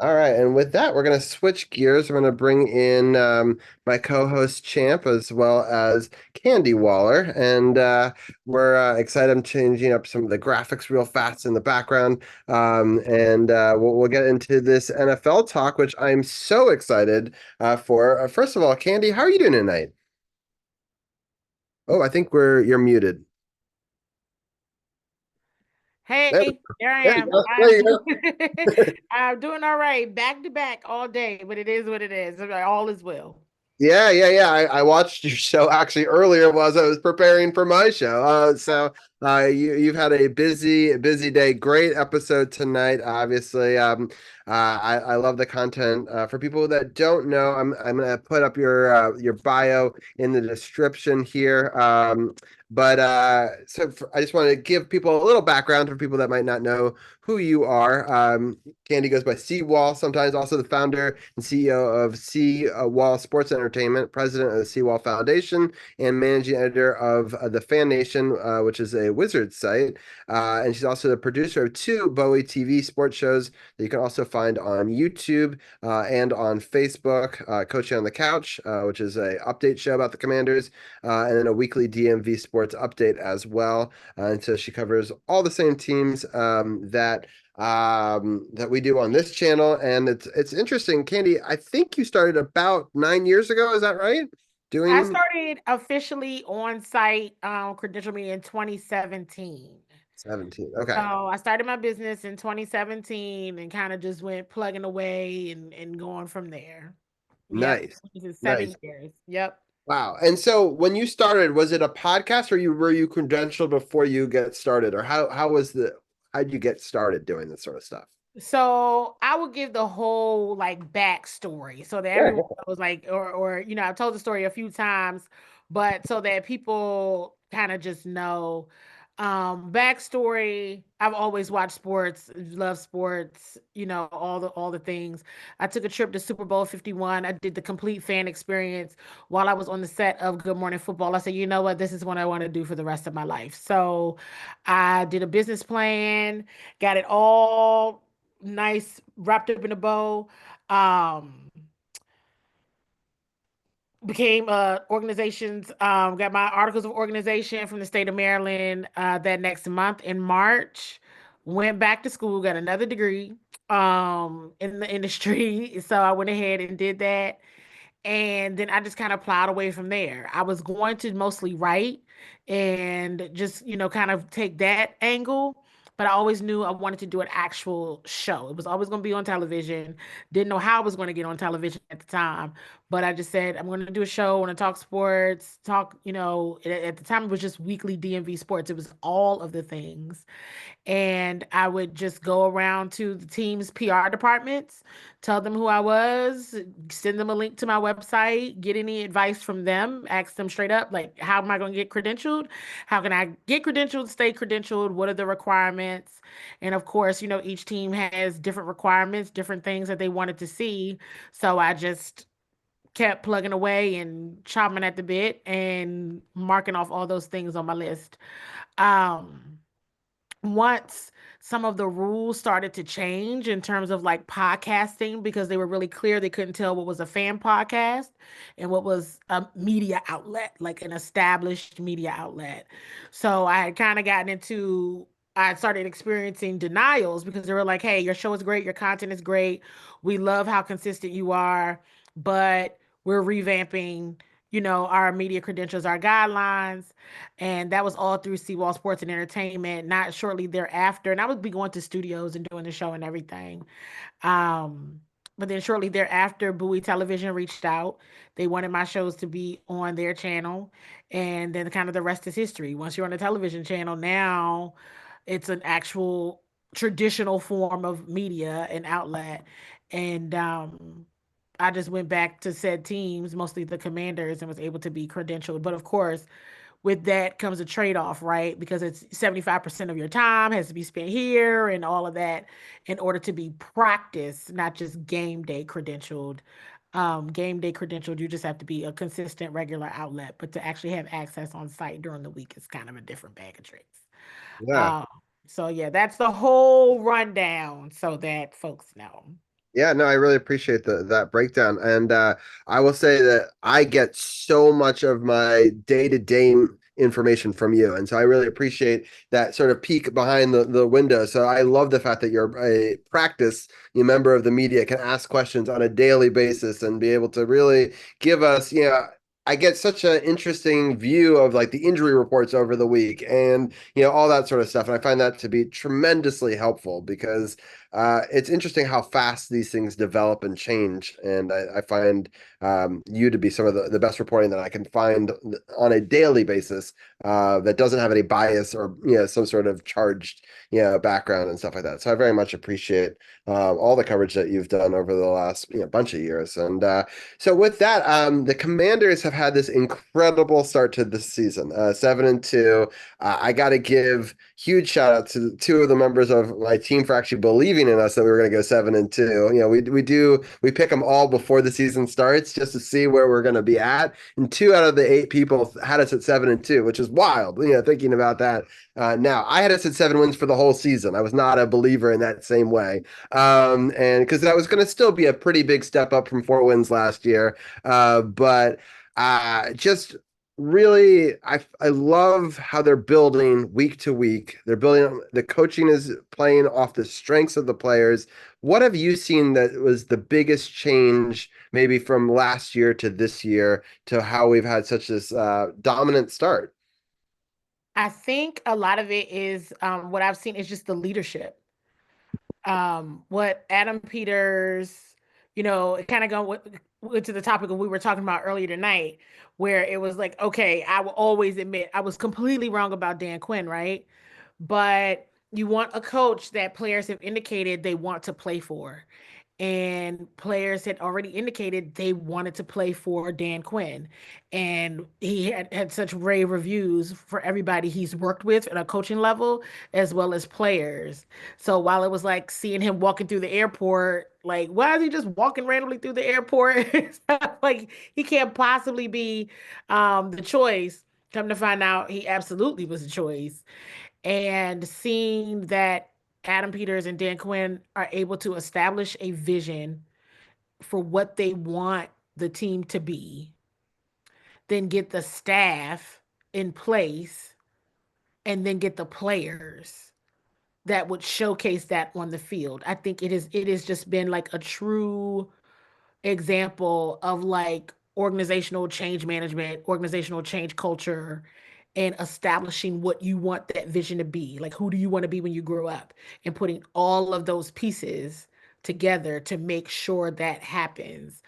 All right, and with that, we're going to switch gears. We're going to bring in my co-host Champ as well as Candi Waller, and we're excited. I'm changing up some of the graphics real fast in the background, and we'll get into this NFL talk, which I'm so excited for. First of all, Candi, how are you doing tonight? Oh, I think you're muted. There, Hey, there I there you am. go. There I'm you doing, go. I'm doing all right, back to back all day, but it is what it is. All is well. Yeah. I watched your show actually earlier while I was preparing for my show. You've had a busy day. Great episode tonight. Obviously, I love the content. For people that don't know, I'm gonna put up your bio in the description here. I just want to give people a little background for people that might not know who you are. Candi goes by Seawall, sometimes also the founder and CEO of Seawall Sports Entertainment, president of the Seawall Foundation, and managing editor of the Fan Nation, which is a Wizards site. And she's also the producer of two Bowie TV sports shows that you can also find on YouTube and on Facebook. Coaching on the Couch, which is a update show about the Commanders, and then a weekly DMV Sports update as well. And so she covers all the same teams that we do on this channel. And it's interesting, Candi. I think you started about 9 years ago. Is that right? I Doing started officially on site credential me in 2017. 17. So Okay. I started my business in 2017 and kind of just went plugging away and going from there. Yep. Nice. This is Nice. 7 years. Yep. Wow. And so when you started, was it a podcast or were you credentialed before you get started? Or how'd you get started doing this sort of stuff? So I would give the whole like backstory so that everyone Yeah. knows like or I've told the story a few times, but so that people kind of just know backstory. I've always watched sports, love sports, all the things. I took a trip to Super Bowl 51. I did the complete fan experience while I was on the set of Good Morning Football. I said, you know what, this is what I want to do for the rest of my life. So I did a business plan, got it all nice, wrapped up in a bow. Um, Became organizations, got my articles of organization from the state of Maryland that next month in March. Went back to school, got another degree in the industry. So I went ahead and did that. And then I just kind of plowed away from there. I was going to mostly write and just, kind of take that angle. But I always knew I wanted to do an actual show. It was always going to be on television. Didn't know how I was going to get on television at the time. But I just said, I'm going to do a show, I want to talk sports, at the time it was just weekly DMV sports. It was all of the things, and I would just go around to the team's PR departments, tell them who I was, send them a link to my website, get any advice from them, ask them straight up, like, how am I going to get credentialed? How can I get credentialed, stay credentialed? What are the requirements? And of course, each team has different requirements, different things that they wanted to see. So I just kept plugging away and chopping at the bit and marking off all those things on my list. Um, Once some of the rules started to change in terms of like podcasting because they were really clear, they couldn't tell what was a fan podcast and what was a media outlet, like an established media outlet. So I had kind of gotten into I started experiencing denials because they were like, hey, your show is great, your content is great, we love how consistent you are, but we're revamping, our media credentials, our guidelines. And that was all through Seawall Sports and Entertainment, not shortly thereafter. And I would be going to studios and doing the show and everything. Um, but then shortly thereafter, Bowie Television reached out. They wanted my shows to be on their channel. And then kind of the rest is history. Once you're on a television channel, now it's an actual traditional form of media and outlet. And I just went back to said teams, mostly the Commanders, and was able to be credentialed. But of course, with that comes a trade-off, right? Because it's 75% of your time has to be spent here and all of that in order to be practiced, not just game day credentialed. Game day credentialed, you just have to be a consistent, regular outlet, but to actually have access on site during the week is kind of a different bag of tricks. Yeah. Um, so yeah, that's the whole rundown so that folks know. Yeah, no, I really appreciate that breakdown. And I will say that I get so much of my day-to-day information from you. And so I really appreciate that sort of peek behind the window. So I love the fact that you're a practice, you member of the media, can ask questions on a daily basis and be able to really give us, I get such an interesting view of like the injury reports over the week and all that sort of stuff. And I find that to be tremendously helpful because it's interesting how fast these things develop and change. And I find you to be some of the best reporting that I can find on a daily basis that doesn't have any bias or some sort of charged background and stuff like that. So I very much appreciate all the coverage that you've done over the last bunch of years. And so with that, the Commanders have had this incredible start to this season, 7-2. I got to give huge shout out to two of the members of my team for actually believing in us that we were going to go 7-2. We pick them all before the season starts just to see where we're going to be at, and two out of the eight people had us at 7-2, which is wild. Thinking about that. Now I had us at 7 wins for the whole season. I was not a believer in that same way, and because that was going to still be a pretty big step up from 4 wins last year, but just really I love how they're building week to week. They're building the coaching is playing off the strengths of the players. What have you seen that was the biggest change maybe from last year to this year to how we've had such this dominant start? I think a lot of it is what I've seen is just the leadership. What Adam Peters, it kind of went to the topic of we were talking about earlier tonight, where it was like, okay, I will always admit I was completely wrong about Dan Quinn, right? But you want a coach that players have indicated they want to play for. And players had already indicated they wanted to play for Dan Quinn. And he had such rave reviews for everybody he's worked with at a coaching level, as well as players. So while it was like seeing him walking through the airport, like, why is he just walking randomly through the airport? Like, he can't possibly be the choice. Come to find out, he absolutely was a choice. And seeing that Adam Peters and Dan Quinn are able to establish a vision for what they want the team to be, then get the staff in place, and then get the players that would showcase that on the field. I think it has just been like a true example of like organizational change management, organizational change culture, and establishing what you want that vision to be. Like, who do you want to be when you grow up? And putting all of those pieces together to make sure that happens.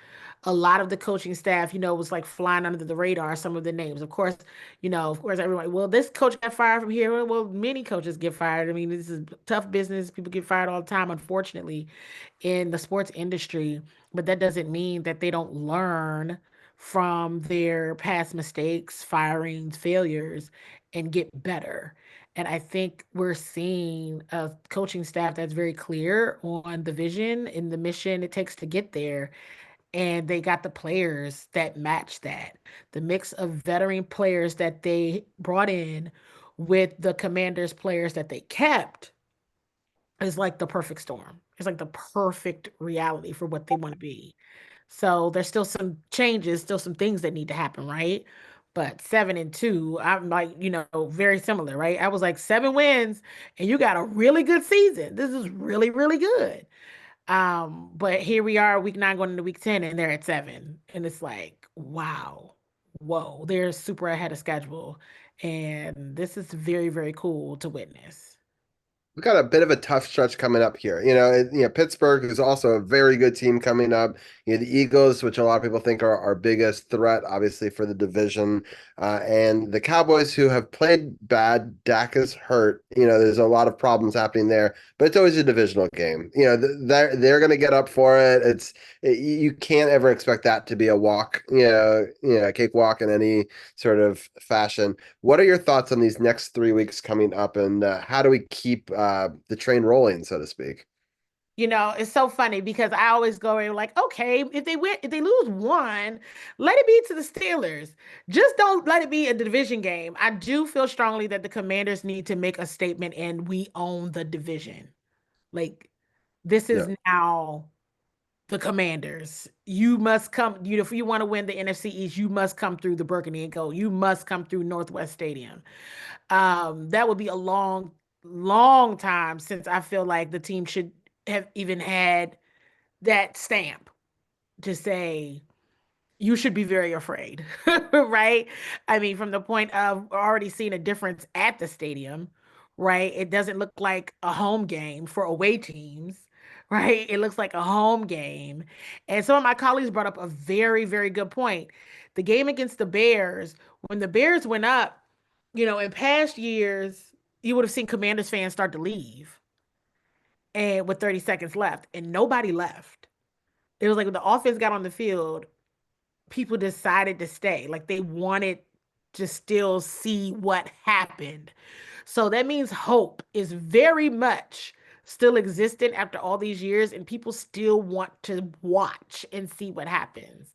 A lot of the coaching staff, was like flying under the radar, some of the names. Of course, everyone, well, this coach got fired from here. Well, many coaches get fired. I mean, this is tough business. People get fired all the time, unfortunately, in the sports industry, but that doesn't mean that they don't learn from their past mistakes, firings, failures, and get better. And I think we're seeing a coaching staff that's very clear on the vision and the mission it takes to get there. And they got the players that match that. The mix of veteran players that they brought in with the Commanders players that they kept is like the perfect storm. It's like the perfect reality for what they want to be. So there's still some changes, still some things that need to happen, right? But 7-2, I'm like, very similar, right? I was like 7 wins, and you got a really good season. This is really, really good. But here we are, week 9 going into week 10, and they're at 7. And it's like, wow, whoa, they're super ahead of schedule. And this is very, very cool to witness. We got a bit of a tough stretch coming up here. Pittsburgh is also a very good team coming up. The Eagles, which a lot of people think are our biggest threat, obviously for the division, and the Cowboys, who have played bad. Dak is hurt. There's a lot of problems happening there, but it's always a divisional game. They're going to get up for it. You can't ever expect that to be a walk. A cakewalk in any sort of fashion. What are your thoughts on these next 3 weeks coming up, and how do we keep the train rolling, so to speak? It's so funny because I always go in like, okay, if they lose one, let it be to the Steelers. Just don't let it be a division game. I do feel strongly that the Commanders need to make a statement and we own the division. Like, this Yeah. is now the Commanders. You must come, if you want to win the NFC East, you must come through the Burgundy and Gold. You must come through Northwest Stadium. That would be a long, long time since I feel like the team should have even had that stamp to say you should be very afraid, right? I mean, from the point of already seeing a difference at the stadium, right? It doesn't look like a home game for away teams, right? It looks like a home game. And some of my colleagues brought up a very, very good point. The game against the Bears, when the Bears went up, in past years, you would have seen Commanders fans start to leave and with 30 seconds left, and nobody left. It was like when the offense got on the field, people decided to stay. Like they wanted to still see what happened. So that means hope is very much still existent after all these years, and people still want to watch and see what happens.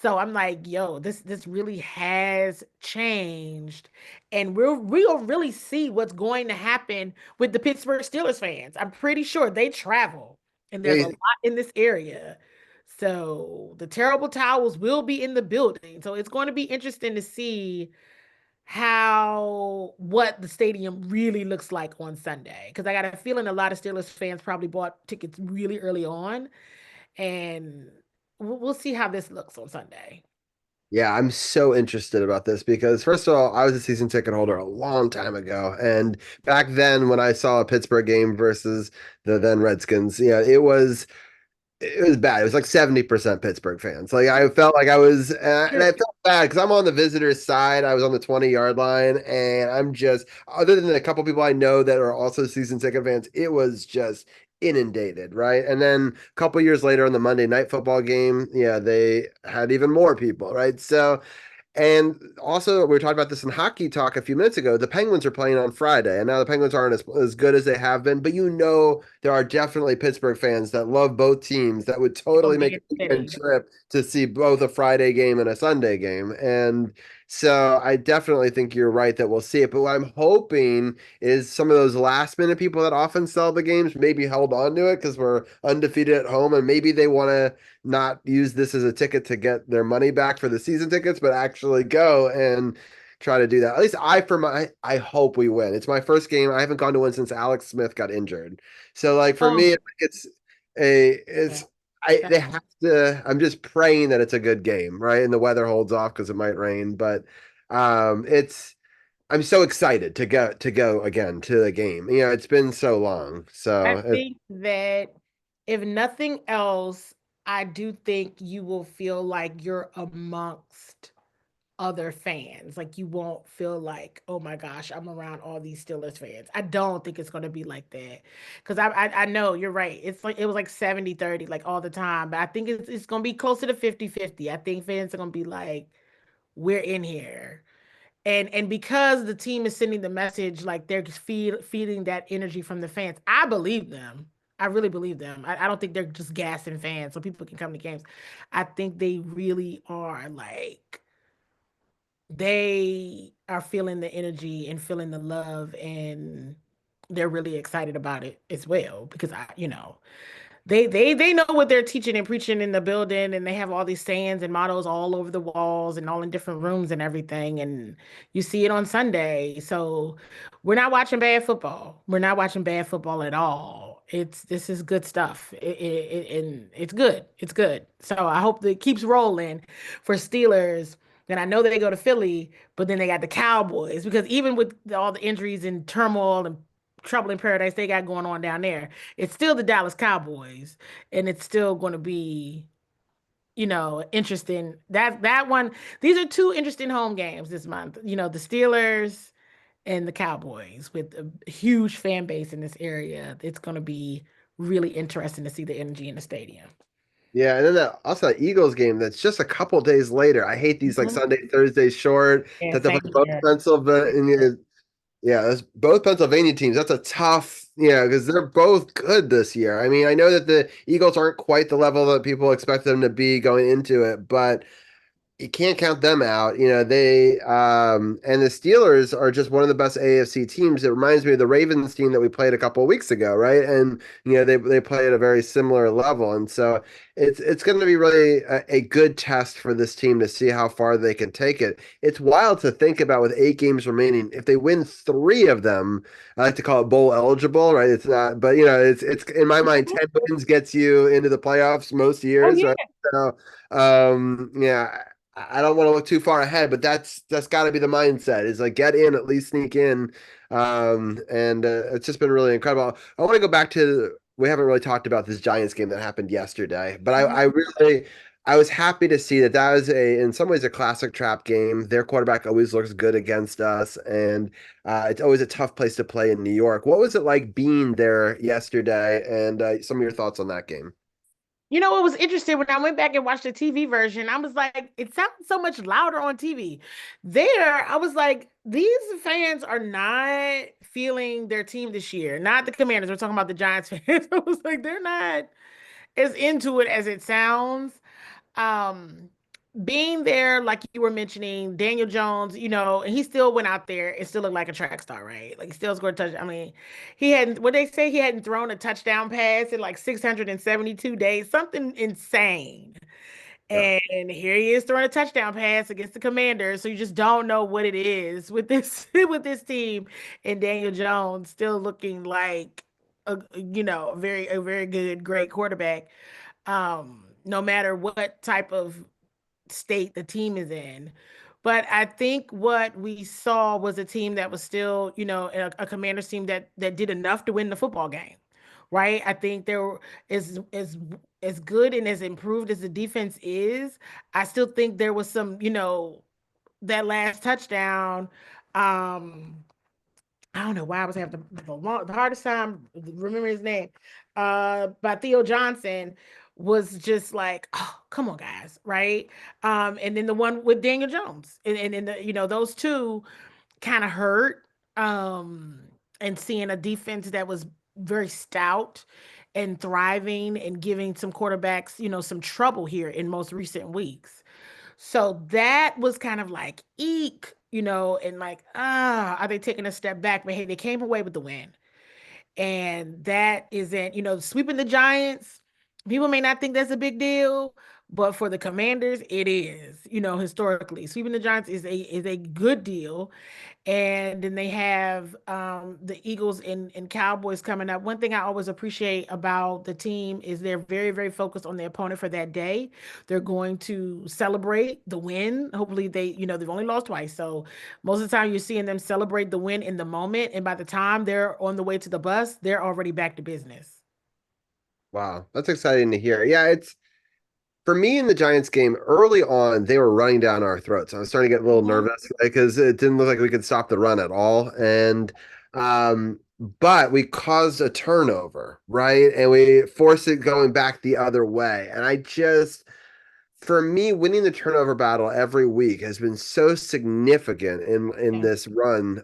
So I'm like, yo, this really has changed, and we'll really see what's going to happen with the Pittsburgh Steelers fans. I'm pretty sure they travel, and there's a Yeah, lot in this area. So the terrible towels will be in the building. So it's going to be interesting to see what the stadium really looks like on Sunday. Because I got a feeling a lot of Steelers fans probably bought tickets really early on, and we'll see how this looks on Sunday. yeah, I'm so interested about this because first of all, I was a season ticket holder a long time ago, and back then when I saw a Pittsburgh game versus the then Redskins, yeah, it was bad. It was like 70% Pittsburgh fans. Like I felt like I was, and I Sure. felt bad because I'm on the visitors' side. I was on the 20-yard line, and I'm just, other than a couple people I know that are also season ticket fans, it was just inundated, right? And then a couple years later on the Monday night football game, yeah, they had even more people, right? So and also, we were talking about this in hockey talk a few minutes ago. The Penguins are playing on Friday, and now the Penguins aren't as good as they have been. But there are definitely Pittsburgh fans that love both teams that would It's gonna totally be make in a the weekend city. trip to see both a Friday game and a Sunday game. And so I definitely think you're right that we'll see it. But what I'm hoping is some of those last minute people that often sell the games maybe held on to it because we're undefeated at home, and maybe they want to not use this as a ticket to get their money back for the season tickets, but actually go and try to do that. At least I hope we win. It's my first game. I haven't gone to one since Alex Smith got injured. So like for Oh, me, it's a yeah. it's I That- they have to. I'm just praying that it's a good game, right? And the weather holds off because it might rain, but it's. I'm so excited to go again to the game. It's been so long. I So think that if nothing else, I do think you will feel like you're amongst other fans. Like you won't feel like, oh my gosh, I'm around all these Steelers fans. I don't think it's gonna be like that. Because I know you're right. It's like it was like 70-30, like all the time. But I think it's gonna be closer to 50-50. I think fans are gonna be like, we're in here. And because the team is sending the message, like they're just feeding that energy from the fans, I believe them. I really believe them. I don't think they're just gassing fans so people can come to games. I think they really are like they are feeling the energy and feeling the love, and they're really excited about it as well because they know what they're teaching and preaching in the building, and they have all these sayings and mottos all over the walls and all in different rooms and everything. And you see it on Sunday. So we're not watching bad football. We're not watching bad football at all. This is good stuff. And it's good. It's good. So I hope that it keeps rolling for Steelers. And I know that they go to Philly, but then they got the Cowboys because even with all the injuries and turmoil and trouble in paradise they got going on down there, it's still the Dallas Cowboys, and it's still going to be, interesting. That one. These are two interesting home games this month. The Steelers and the Cowboys with a huge fan base in this area. It's going to be really interesting to see the energy in the stadium. Yeah, and then also that Eagles game that's just a couple days later. I hate these like Mhm. Sunday, Thursday short Yeah, that they play same both here. Pennsylvania. Yeah, that's both Pennsylvania teams. That's a tough, because they're both good this year. I mean, I know that the Eagles aren't quite the level that people expect them to be going into it, but you can't count them out. They and the Steelers are just one of the best AFC teams. It reminds me of the Ravens team that we played a couple of weeks ago, right? And they play at a very similar level. And so it's going to be really a good test for this team to see how far they can take it. It's wild to think about with 8 games remaining. If they win three of them, I like to call it bowl eligible, right? It's not, but it's in my mind, 10 wins gets you into the playoffs most Oh years, right? yeah. So, yeah. I don't want to look too far ahead, but that's got to be the mindset is like get in, at least sneak in. And it's just been really incredible. I want to go back to we haven't really talked about this Giants game that happened yesterday, but I really I was happy to see that that was a in some ways a classic trap game. Their quarterback always looks good against us, and it's always a tough place to play in New York. What was it like being there yesterday, and some of your thoughts on that game? You know, it was interesting when I went back and watched the TV version. I was like, it sounds so much louder on TV. There, I was like, these fans are not feeling their team this year. Not the Commanders. We're talking about the Giants fans. I was like, they're not as into it as it sounds. Um, Being there, like you were mentioning, Daniel Jones, and he still went out there and still looked like a track star, right? Like he still scored a touch. I mean, he hadn't, what they say, he hadn't thrown a touchdown pass in like 672 days, something insane. Yeah. And here he is throwing a touchdown pass against the Commanders. So you just don't know what it is with this with this team and Daniel Jones still looking like a very good, great quarterback. No matter what type of state the team is in. But I think what we saw was a team that was still, a Commanders team that did enough to win the football game, right? I think there is as good and as improved as the defense is. I still think there was some, that last touchdown. Um, I don't know why I was having the hardest time remembering his name. By Theo Johnson was just like, oh, come on, guys, right? And then the one with Daniel Jones, and those two kind of hurt. Um, and seeing a defense that was very stout and thriving and giving some quarterbacks, some trouble here in most recent weeks. So that was kind of like, eek, and like, are they taking a step back? But hey, they came away with the win. And that isn't, sweeping the Giants. People may not think that's a big deal, but for the Commanders, it is, historically. Sweeping the Giants is a good deal. And then they have the Eagles and Cowboys coming up. One thing I always appreciate about the team is they're very, very focused on the opponent for that day. They're going to celebrate the win. Hopefully they've only lost twice. So most of the time you're seeing them celebrate the win in the moment. And by the time they're on the way to the bus, they're already back to business. Wow, that's exciting to hear. Yeah, it's for me in the Giants game early on, they were running down our throats. I was starting to get a little Mhm. nervous because it didn't look like we could stop the run at all. And but we caused a turnover, right? And we forced it going back the other way. And I just for me, winning the turnover battle every week has been so significant in Yeah. this run.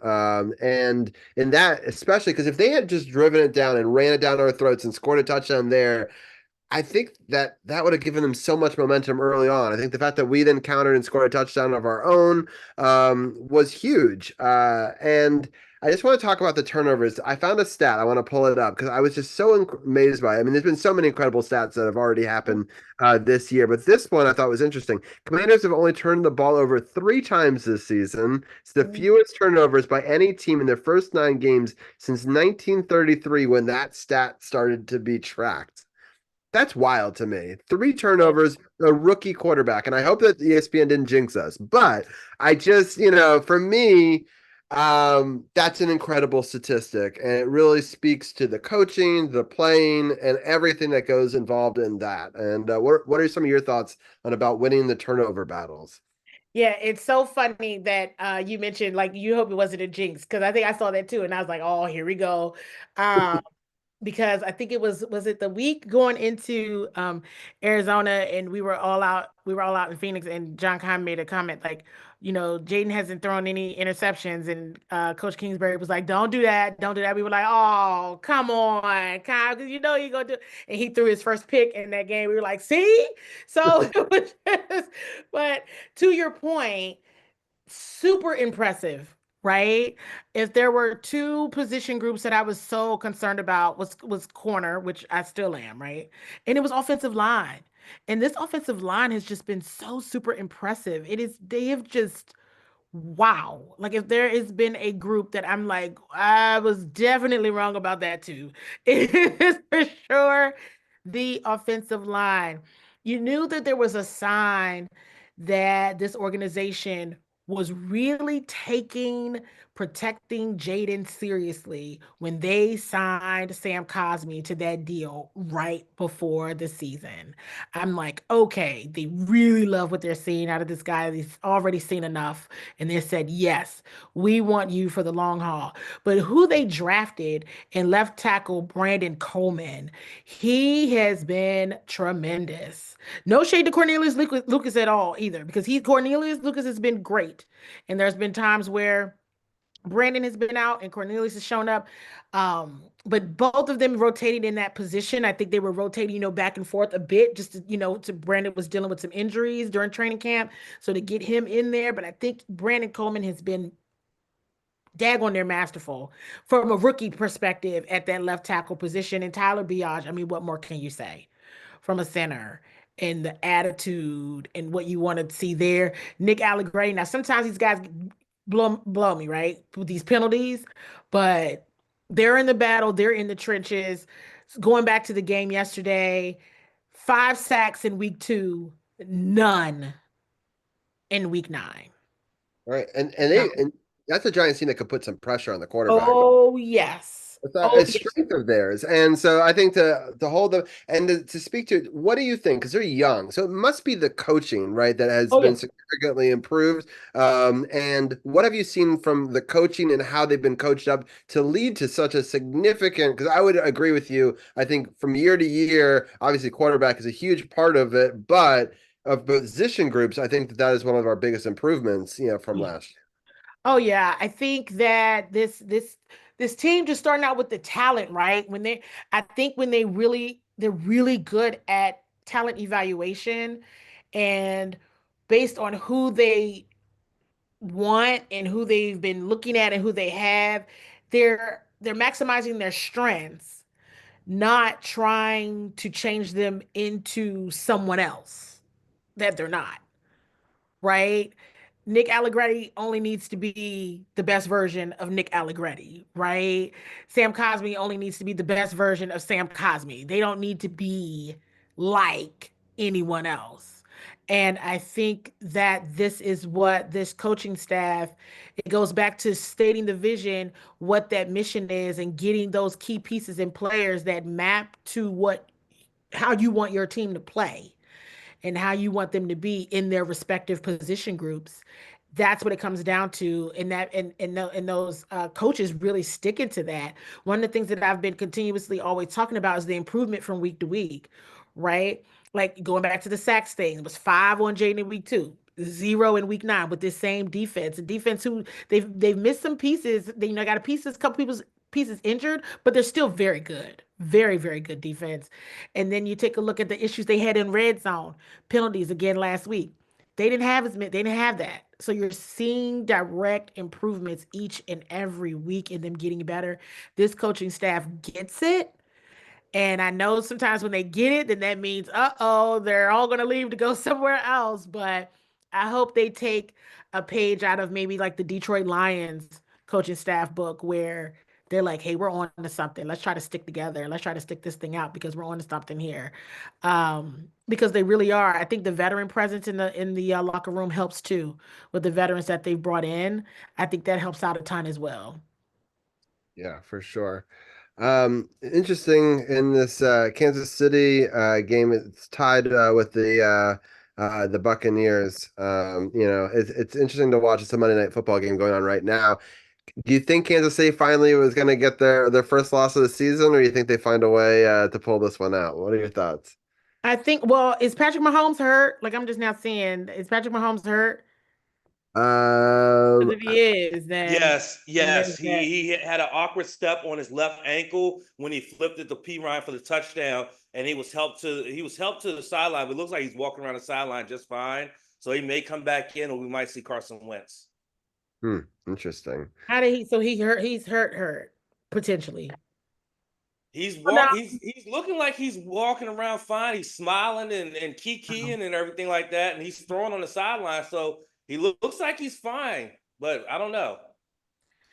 And in that, especially because if they had just driven it down and ran it down our throats and scored a touchdown there, I think that that would have given them so much momentum early on. I think the fact that we then countered and scored a touchdown of our own was huge. And I just want to talk about the turnovers. I found a stat. I want to pull it up because I was just so amazed by it. I mean, there's been so many incredible stats that have already happened this year, but this one I thought was interesting. Commanders have only turned the ball over 3 times this season. It's the fewest turnovers by any team in their first 9 games since 1933 when that stat started to be tracked. That's wild to me. 3 turnovers, a rookie quarterback. And I hope that ESPN didn't jinx us. But I just, for me, that's an incredible statistic. And it really speaks to the coaching, the playing, and everything that goes involved in that. And what are some of your thoughts on about winning the turnover battles? Yeah, it's so funny that you mentioned like you hope it wasn't a jinx because I think I saw that too, and I was like, oh, here we go. Um, because I think was it the week going into Arizona and we were all out in Phoenix and John Kahn made a comment like, Jaden hasn't thrown any interceptions and Coach Kingsbury was like, don't do that, don't do that. We were like, oh, come on, Kyle, because you're gonna do it. And he threw his first pick in that game. We were like, see? So it was just, but to your point, super impressive, right? If there were two position groups that I was so concerned about was corner, which I still am, right? And it was offensive line. And this offensive line has just been so super impressive. They have just, wow. Like if there has been a group that I'm like, I was definitely wrong about that too. It is for sure the offensive line. You knew that there was a sign that this organization was really taking protecting Jaden seriously when they signed Sam Cosmi to that deal right before the season. I'm like, okay, they really love what they're seeing out of this guy. They've already seen enough. And they said, yes, we want you for the long haul. But who they drafted in left tackle Brandon Coleman, he has been tremendous. No shade to Lucas at all either, because Cornelius Lucas has been great. And there's been times where Brandon has been out and Cornelius has shown up. But both of them rotated in that position. I think they were rotating, back and forth a bit, just to, to Brandon was dealing with some injuries during training camp. So to get him in there, but I think Brandon Coleman has been daggone near masterful from a rookie perspective at that left tackle position. And Tyler Biage, I mean, what more can you say from a center and the attitude and what you want to see there? Nick Allegretti. Now, sometimes these guys blow me, right? With these penalties, but they're in the battle, they're in the trenches. Going back to the game yesterday, 5 sacks in week 2, none in week 9. Right. And that's a giant team that could put some pressure on the quarterback. Oh, yes. It's Oh, a yes. strength of theirs. And so I think to hold them and to speak to it, what do you think? Because they're young. So it must be the coaching, right, that has Oh, been yes. significantly improved. And what have you seen from the coaching and how they've been coached up to lead to such a significant? Because I would agree with you. I think from year to year, obviously quarterback is a huge part of it, but of position groups, I think that is one of our biggest improvements, from Yeah. last year. Oh yeah, I think that this team just starting out with the talent, right? I think when they're really good at talent evaluation and based on who they want and who they've been looking at and who they have, they're maximizing their strengths, not trying to change them into someone else that they're not, right? Nick Allegretti only needs to be the best version of Nick Allegretti, right? Sam Cosmi only needs to be the best version of Sam Cosmi. They don't need to be like anyone else. And I think that this is what this coaching staff, it goes back to stating the vision, what that mission is, and getting those key pieces and players that map to how you want your team to play and how you want them to be in their respective position groups. That's what it comes down to, and those coaches really sticking to that. One of the things that I've been continuously always talking about is the improvement from week to week, right? Like going back to the sacks thing, it was 5 on Jaden in week 2, 0 in week 9 with this same defense. A defense who they've missed some pieces. They got a couple people's pieces injured, but they're still very good, very very good defense. And then you take a look at the issues they had in red zone penalties again last week. They didn't have that. So you're seeing direct improvements each and every week in them getting better. This coaching staff gets it. And I know sometimes when they get it, then that means, uh-oh, they're all going to leave to go somewhere else. But I hope they take a page out of maybe like the Detroit Lions coaching staff book where they're like, hey, we're on to something. Let's try to stick together. Let's try to stick this thing out because we're on to something here. Because they really are. I think the veteran presence in the locker room helps too with the veterans that they've brought in. I think that helps out a ton as well. Yeah, for sure. Interesting in this Kansas City game. It's tied with the Buccaneers. It's interesting to watch. It's a Monday Night Football game going on right now. Do you think Kansas City finally was going to get their first loss of the season, or do you think they find a way to pull this one out? What are your thoughts? I think, well, is Patrick Mahomes hurt? Like, I'm just now seeing, is Patrick Mahomes hurt? Because Um, if he is, Yes, then yes. there's that. He had an awkward step on his left ankle when he flipped it to P Ryan for the touchdown, and he was helped to the sideline. But it looks like he's walking around the sideline just fine. So he may come back in, or we might see Carson Wentz. Interesting. How did he, so he hurt, he's hurt, potentially. No. He's looking like he's walking around fine. He's smiling and kikiing and everything like that, and he's throwing on the sideline. So he looks like he's fine, but I don't know.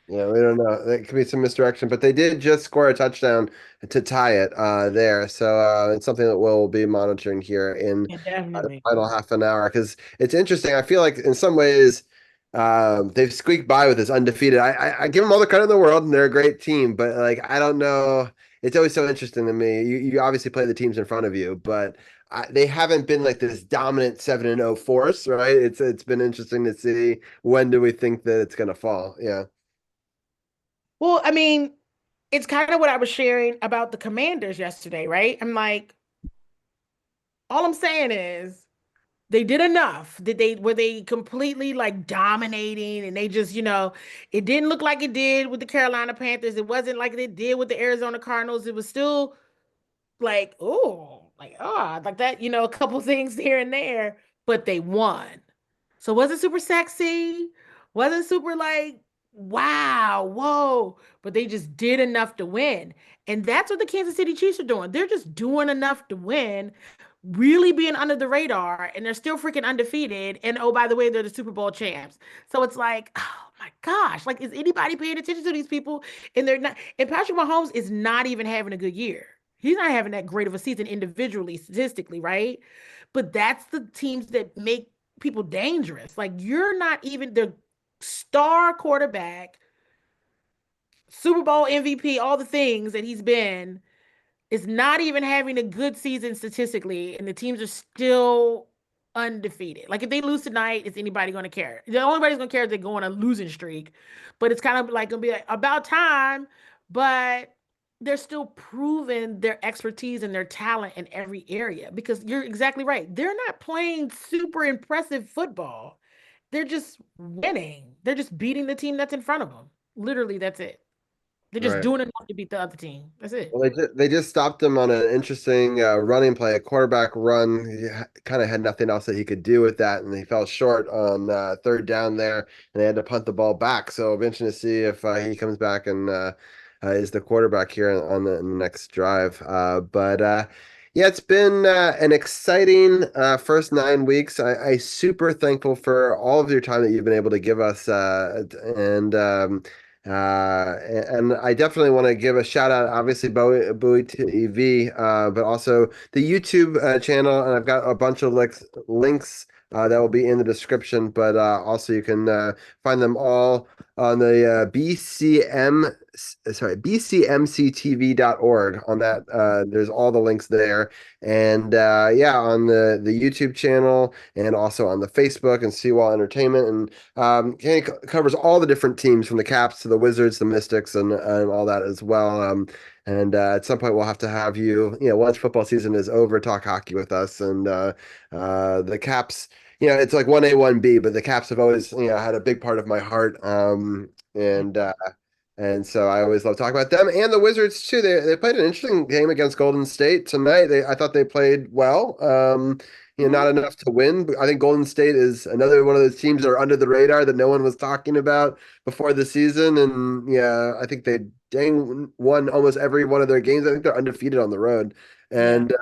Yeah, we don't know. There could be some misdirection, but they did just score a touchdown to tie it there. So it's something that we'll be monitoring here in Yeah, the definitely. final half an hour because it's interesting. I feel like in some ways they've squeaked by with this undefeated. I give them all the credit in the world, and they're a great team, but like I don't know. It's always so interesting to me. You obviously play the teams in front of you, but they haven't been like this dominant 7-0 force, right? It's been interesting to see when do we think that it's going to fall. Yeah. Well, I mean, it's kind of what I was sharing about the Commanders yesterday, right? I'm like, all I'm saying is they did enough. Did they were they completely like dominating and they just, it didn't look like it did with the Carolina Panthers. It wasn't like it did with the Arizona Cardinals. It was still like that, a couple things here and there, but they won. So it wasn't super sexy, wasn't super like, wow, whoa, but they just did enough to win. And that's what the Kansas City Chiefs are doing. They're just doing enough to win, really being under the radar, and they're still freaking undefeated. And oh, by the way, they're the Super Bowl champs. So it's like, oh my gosh, like, is anybody paying attention to these people? And they're not, and Patrick Mahomes is not even having a good year. He's not having that great of a season individually, statistically, right? But that's the teams that make people dangerous. Like, you're not even the star quarterback, Super Bowl MVP, all the things that he's been, is not even having a good season statistically, and the teams are still undefeated. Like, if they lose tonight, is anybody going to care? The only body's going to care is they go on a losing streak. But it's kind of like going to be like about time, but they're still proving their expertise and their talent in every area because you're exactly right. They're not playing super impressive football. They're just winning. They're just beating the team that's in front of them. Literally, that's it. They're just Right. doing enough to beat the other team. That's it. Well, they just stopped him on an interesting running play, a quarterback run. He kind of had nothing else that he could do with that, and he fell short on third down there, and they had to punt the ball back. So it'll be interesting to see if he comes back and is the quarterback here on the next drive. But yeah, it's been an exciting first 9 weeks. I super thankful for all of your time that you've been able to give us, and and I definitely want to give a shout out, obviously, Bowie TV, but also the YouTube channel. And I've got a bunch of links that will be in the description, but also you can find them all on the bcmctv.org. On that, there's all the links there. And yeah, on the YouTube channel and also on the Facebook and Seawall Entertainment. And Kenny covers all the different teams from the Caps to the Wizards, the Mystics, and all that as well. And at some point, we'll have to have you, once football season is over, talk hockey with us. And the Caps, it's like 1A, 1B, but the Caps have always, had a big part of my heart. And and so I always love talking about them and the Wizards too. They played an interesting game against Golden State tonight. I thought they played well. Not Mhm. enough to win. But I think Golden State is another one of those teams that are under the radar that no one was talking about before the season. And yeah, I think they dang won almost every one of their games. I think they're undefeated on the road. Yeah. And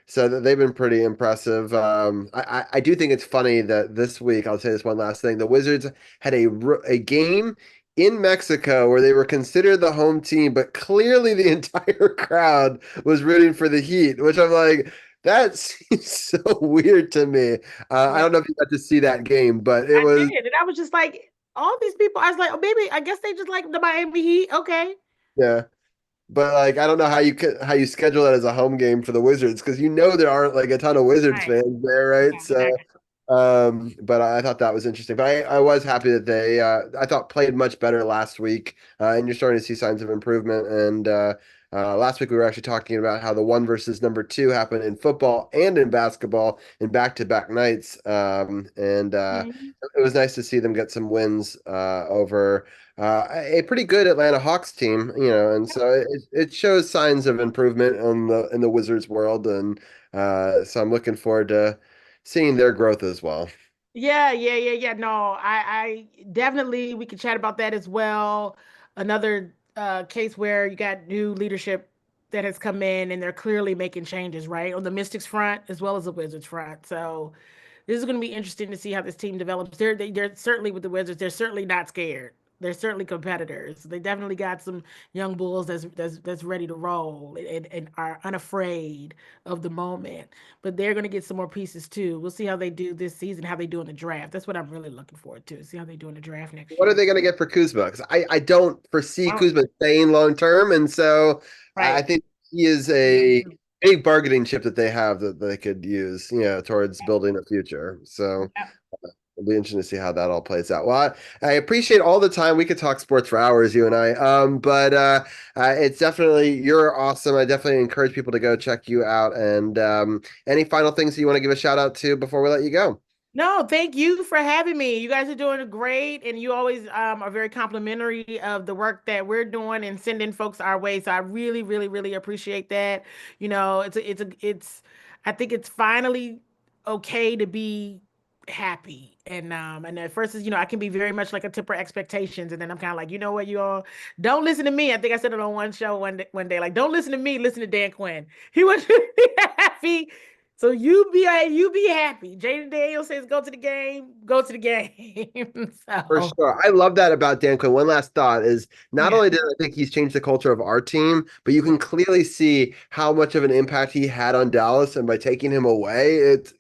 so they've been pretty impressive. I do think it's funny that this week, I'll say this one last thing. The Wizards had a game in Mexico where they were considered the home team, but clearly the entire crowd was rooting for the Heat, which I'm like, that seems so weird to me. I Yeah. don't know if you got to see that game, but it I was, did. And I was just like, all these people, I was like, oh, maybe, I guess they just like the Miami Heat. Okay. yeah. But like, I don't know how you schedule that as a home game for the Wizards because there aren't like a ton of Wizards Right. fans there, right? Yeah, So exactly. but I thought that was interesting. But I was happy that they I thought played much better last week, and you're starting to see signs of improvement. And last week we were actually talking about how the one versus number two happened in football and in basketball in back-to-back nights. And Mhm. it was nice to see them get some wins over a pretty good Atlanta Hawks team, and so it shows signs of improvement in the Wizards world. And so I'm looking forward to seeing their growth as well. Yeah, yeah, yeah, yeah. No, I definitely we could chat about that as well. Another case where you got new leadership that has come in, and they're clearly making changes, right? On the Mystics front as well as the Wizards front. So this is going to be interesting to see how this team develops. They're certainly with the Wizards. They're certainly not scared. They're certainly competitors. They definitely got some young bulls that's ready to roll and are unafraid of the moment. But they're going to get some more pieces too. We'll see how they do this season, how they do in the draft. That's what I'm really looking forward to. See how they do in the draft next What are year. they going to get for Kuzma? Because I don't foresee Oh, Kuzma staying long term, and so I right. think he is a big bargaining chip that they have that they could use, towards building a future. So Yeah. it'll be interesting to see how that all plays out. Well, I appreciate all the time. We could talk sports for hours, you and I. But it's definitely, you're awesome. I definitely encourage people to go check you out. And any final things you want to give a shout out to before we let you go? No, thank you for having me. You guys are doing great, and you always are very complimentary of the work that we're doing and sending folks our way. So I really, really, really appreciate that. I think it's finally okay to be happy. And at first, I can be very much like a temper expectations, and then I'm kind of like, you know what, you all don't listen to me. I think I said it on one show one day, like, don't listen to me, listen to Dan Quinn. He wants you to be happy. So you be happy. Jaden Daniel says go to the game, go to the game. For So sure. I love that about Dan Quinn. One last thought is not yeah. only did I think he's changed the culture of our team, but you can clearly see how much of an impact he had on Dallas. And by taking him away, it's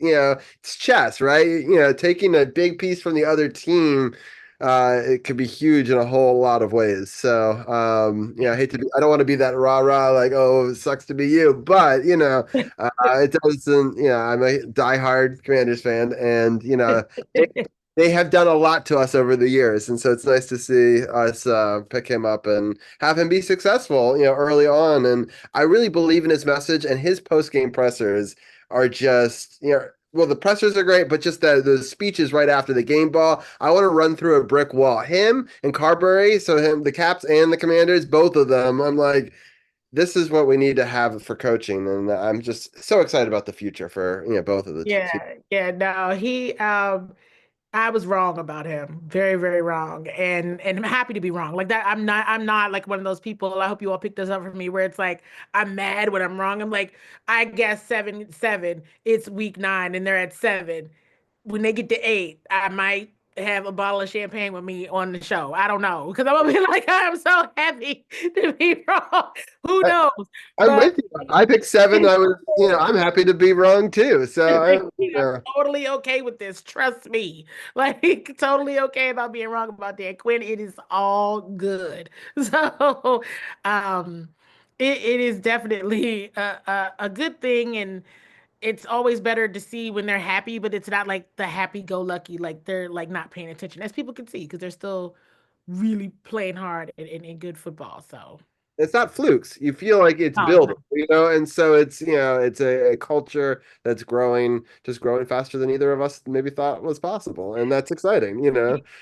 chess, right? Taking a big piece from the other team, it could be huge in a whole lot of ways. So, I don't want to be that rah-rah, like, oh, it sucks to be you. But, it doesn't, I'm a diehard Commanders fan and, they have done a lot to us over the years, and so it's nice to see us pick him up and have him be successful, early on. And I really believe in his message, and his post game pressers are just, well, the pressers are great, but just the speeches right after the game ball, I want to run through a brick wall. Him and Carberry, so him, the Caps and the Commanders, both of them. I'm like, this is what we need to have for coaching, and I'm just so excited about the future for both of the two. Yeah, yeah, no, I was wrong about him. Very, very wrong. And I'm happy to be wrong. Like that, I'm not like one of those people. I hope you all picked this up from me where it's like I'm mad when I'm wrong. I'm like, I guess 7-7, it's week 9 and they're at 7. When they get to 8, I might have a bottle of champagne with me on the show. I don't know. Because I'm gonna be like, I'm so happy to be wrong. Who knows? I'm But with you. I picked 7. I'm happy to be wrong too. So, I'm totally okay with this. Trust me. Like, totally okay about being wrong about that. Quinn, it is all good. So, um, it is definitely a good thing. And it's always better to see when they're happy, but it's not like the happy-go-lucky, like they're like not paying attention, as people can see, because they're still really playing hard and good football. So, it's not flukes. You feel like it's oh, building, and so it's a culture that's growing, just growing faster than either of us maybe thought was possible. And that's exciting.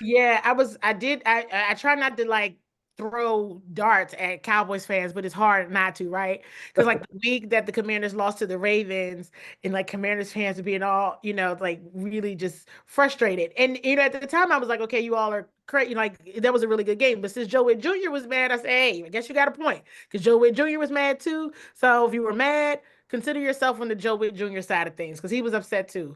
yeah, I try not to like throw darts at Cowboys fans, but it's hard not to, right? Because like the week that the Commanders lost to the Ravens, and like Commanders fans being all, like really just frustrated. And at the time I was like, okay, you all are crazy. Like that was a really good game. But since Joe Witt Jr. was mad, I said, hey, I guess you got a point. Because Joe Witt Jr. was mad too. So if you were mad, consider yourself on the Joe Witt Jr. side of things, because he was upset too.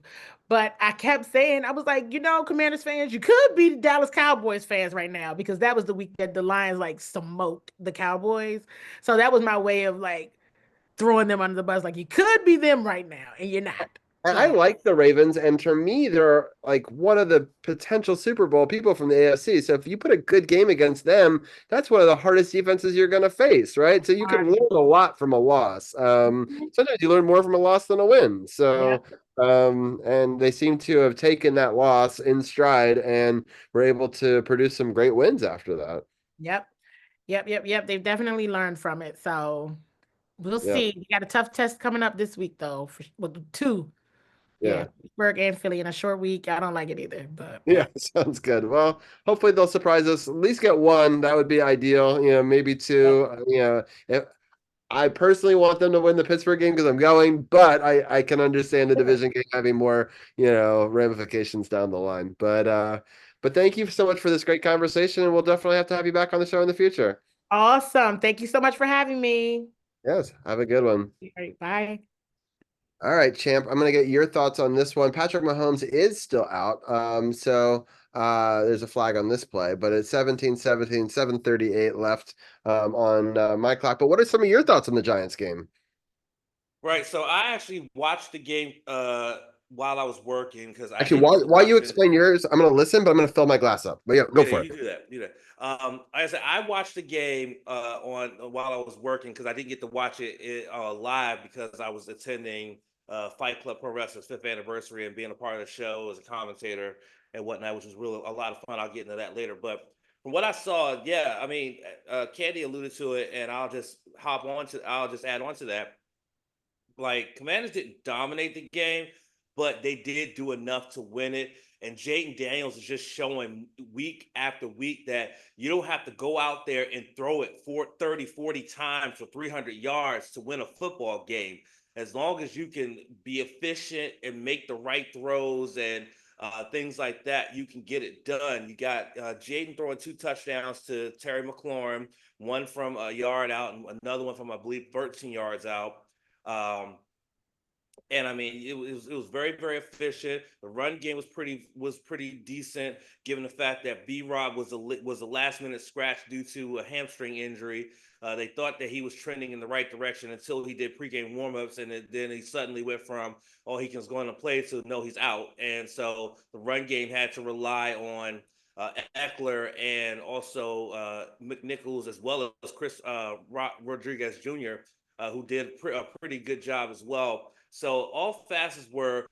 But I kept saying, I was like, Commanders fans, you could be the Dallas Cowboys fans right now, because that was the week that the Lions like smoked the Cowboys. So that was my way of like throwing them under the bus. Like, you could be them right now, and you're not. And I So like the Ravens, and for me, they're like one of the potential Super Bowl people from the AFC. So if you put a good game against them, that's one of the hardest defenses you're going to face, right? So you can learn a lot from a loss. Sometimes you learn more from a loss than a win. yeah. So, and they seem to have taken that loss in stride and were able to produce some great wins after that. Yep. Yep. Yep. Yep. They've definitely learned from it. So we'll Yeah. see. We got a tough test coming up this week, though, with two. Yeah, Yeah. Pittsburgh and Philly in a short week. I don't like it either, but Yeah, sounds good. Well, hopefully they'll surprise us. At least get one. That would be ideal. Maybe two. If, I personally want them to win the Pittsburgh game because I'm going, but I can understand the division game having more, ramifications down the line. But thank you so much for this great conversation, and we'll definitely have to have you back on the show in the future. awesome. Thank you so much for having me. Yes, have a good one. All right, bye. All right, champ. I'm gonna get your thoughts on this one. Patrick Mahomes is still out. There's a flag on this play, but it's 17-17, 7:38 left on my clock. But what are some of your thoughts on the Giants game? Right. So I actually watched the game while I was working because I Actually, didn't get to while you watch it. explain yours, I'm gonna listen, but I'm gonna fill my glass up. But yeah, go Yeah, for it. you do that. Do that. Like I said, I watched the game on while I was working because I didn't get to watch it live because I was attending Fight Club Pro Wrestling's 5th anniversary and being a part of the show as a commentator and whatnot, which was really a lot of fun. I'll get into that later. But from what I saw, yeah, I mean, Candy alluded to it, and I'll just add on to that. Like, Commanders didn't dominate the game, but they did do enough to win it. And Jaden Daniels is just showing week after week that you don't have to go out there and throw it 30, 40 times for 300 yards to win a football game. As long as you can be efficient and make the right throws and things like that, you can get it done. You got Jaden throwing 2 touchdowns to Terry McLaurin, one from a yard out and another one from, I believe, 13 yards out. Um, and I mean, it was very very efficient. The run game was pretty decent, given the fact that B Rob was a last minute scratch due to a hamstring injury. They thought that he was trending in the right direction until he did pregame warmups, and then he suddenly went from he was going to play to no, he's out. And so the run game had to rely on Eckler and also McNichols, as well as Chris Rodriguez Jr., who did a pretty good job as well. So all facets were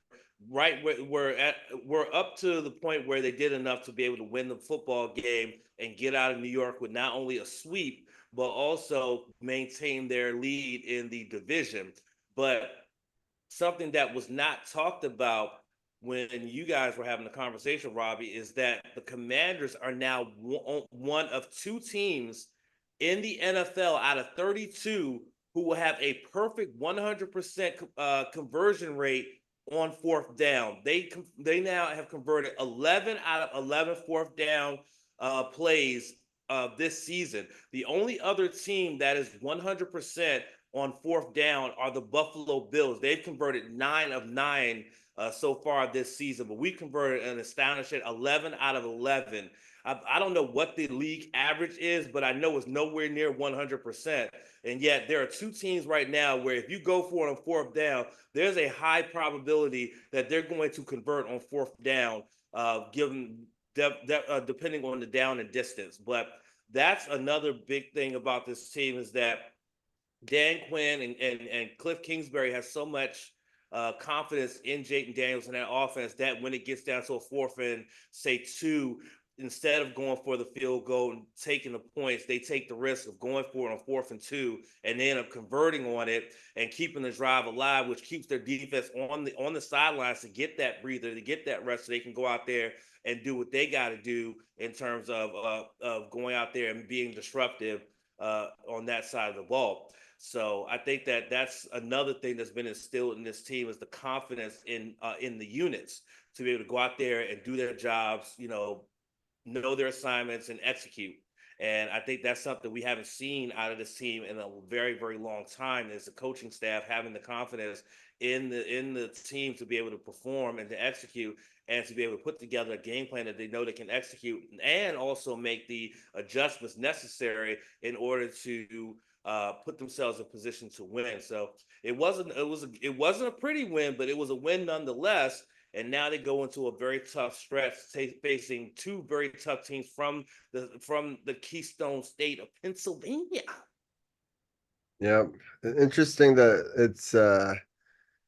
right were up to the point where they did enough to be able to win the football game and get out of New York with not only a sweep but also maintain their lead in the division. But something that was not talked about when you guys were having the conversation, Robbie, is that the Commanders are now one of 2 teams in the NFL out of 32 who will have a perfect 100% conversion rate on 4th down. They now have converted 11 out of 11 4th down plays this season. The only other team that is 100% on 4th down are the Buffalo Bills. They've converted 9 of 9 so far this season, but we converted an astonishing 11 out of 11. I don't know what the league average is, but I know it's nowhere near 100%. And yet there are 2 teams right now where if you go for it on 4th down, there's a high probability that they're going to convert on 4th down, given depending on the down and distance. But that's another big thing about this team is that Dan Quinn and Cliff Kingsbury has so much confidence in Jayden Daniels and that offense that when it gets down to a 4th and say 2, instead of going for the field goal and taking the points, they take the risk of going for it on 4th and 2 and they end up converting on it and keeping the drive alive, which keeps their defense on the sidelines to get that breather, to get that rest, so they can go out there and do what they got to do in terms of going out there and being disruptive on that side of the ball. So I think that that's another thing that's been instilled in this team is the confidence in the units to be able to go out there and do their jobs, know their assignments and execute. And I think that's something we haven't seen out of this team in a very, very long time is the coaching staff having the confidence in the team to be able to perform and to execute and to be able to put together a game plan that they know they can execute and also make the adjustments necessary in order to put themselves in position to win. So it wasn't a pretty win, but it was a win nonetheless. And now they go into a very tough stretch, facing 2 very tough teams from the Keystone State of Pennsylvania. Yeah, interesting that it's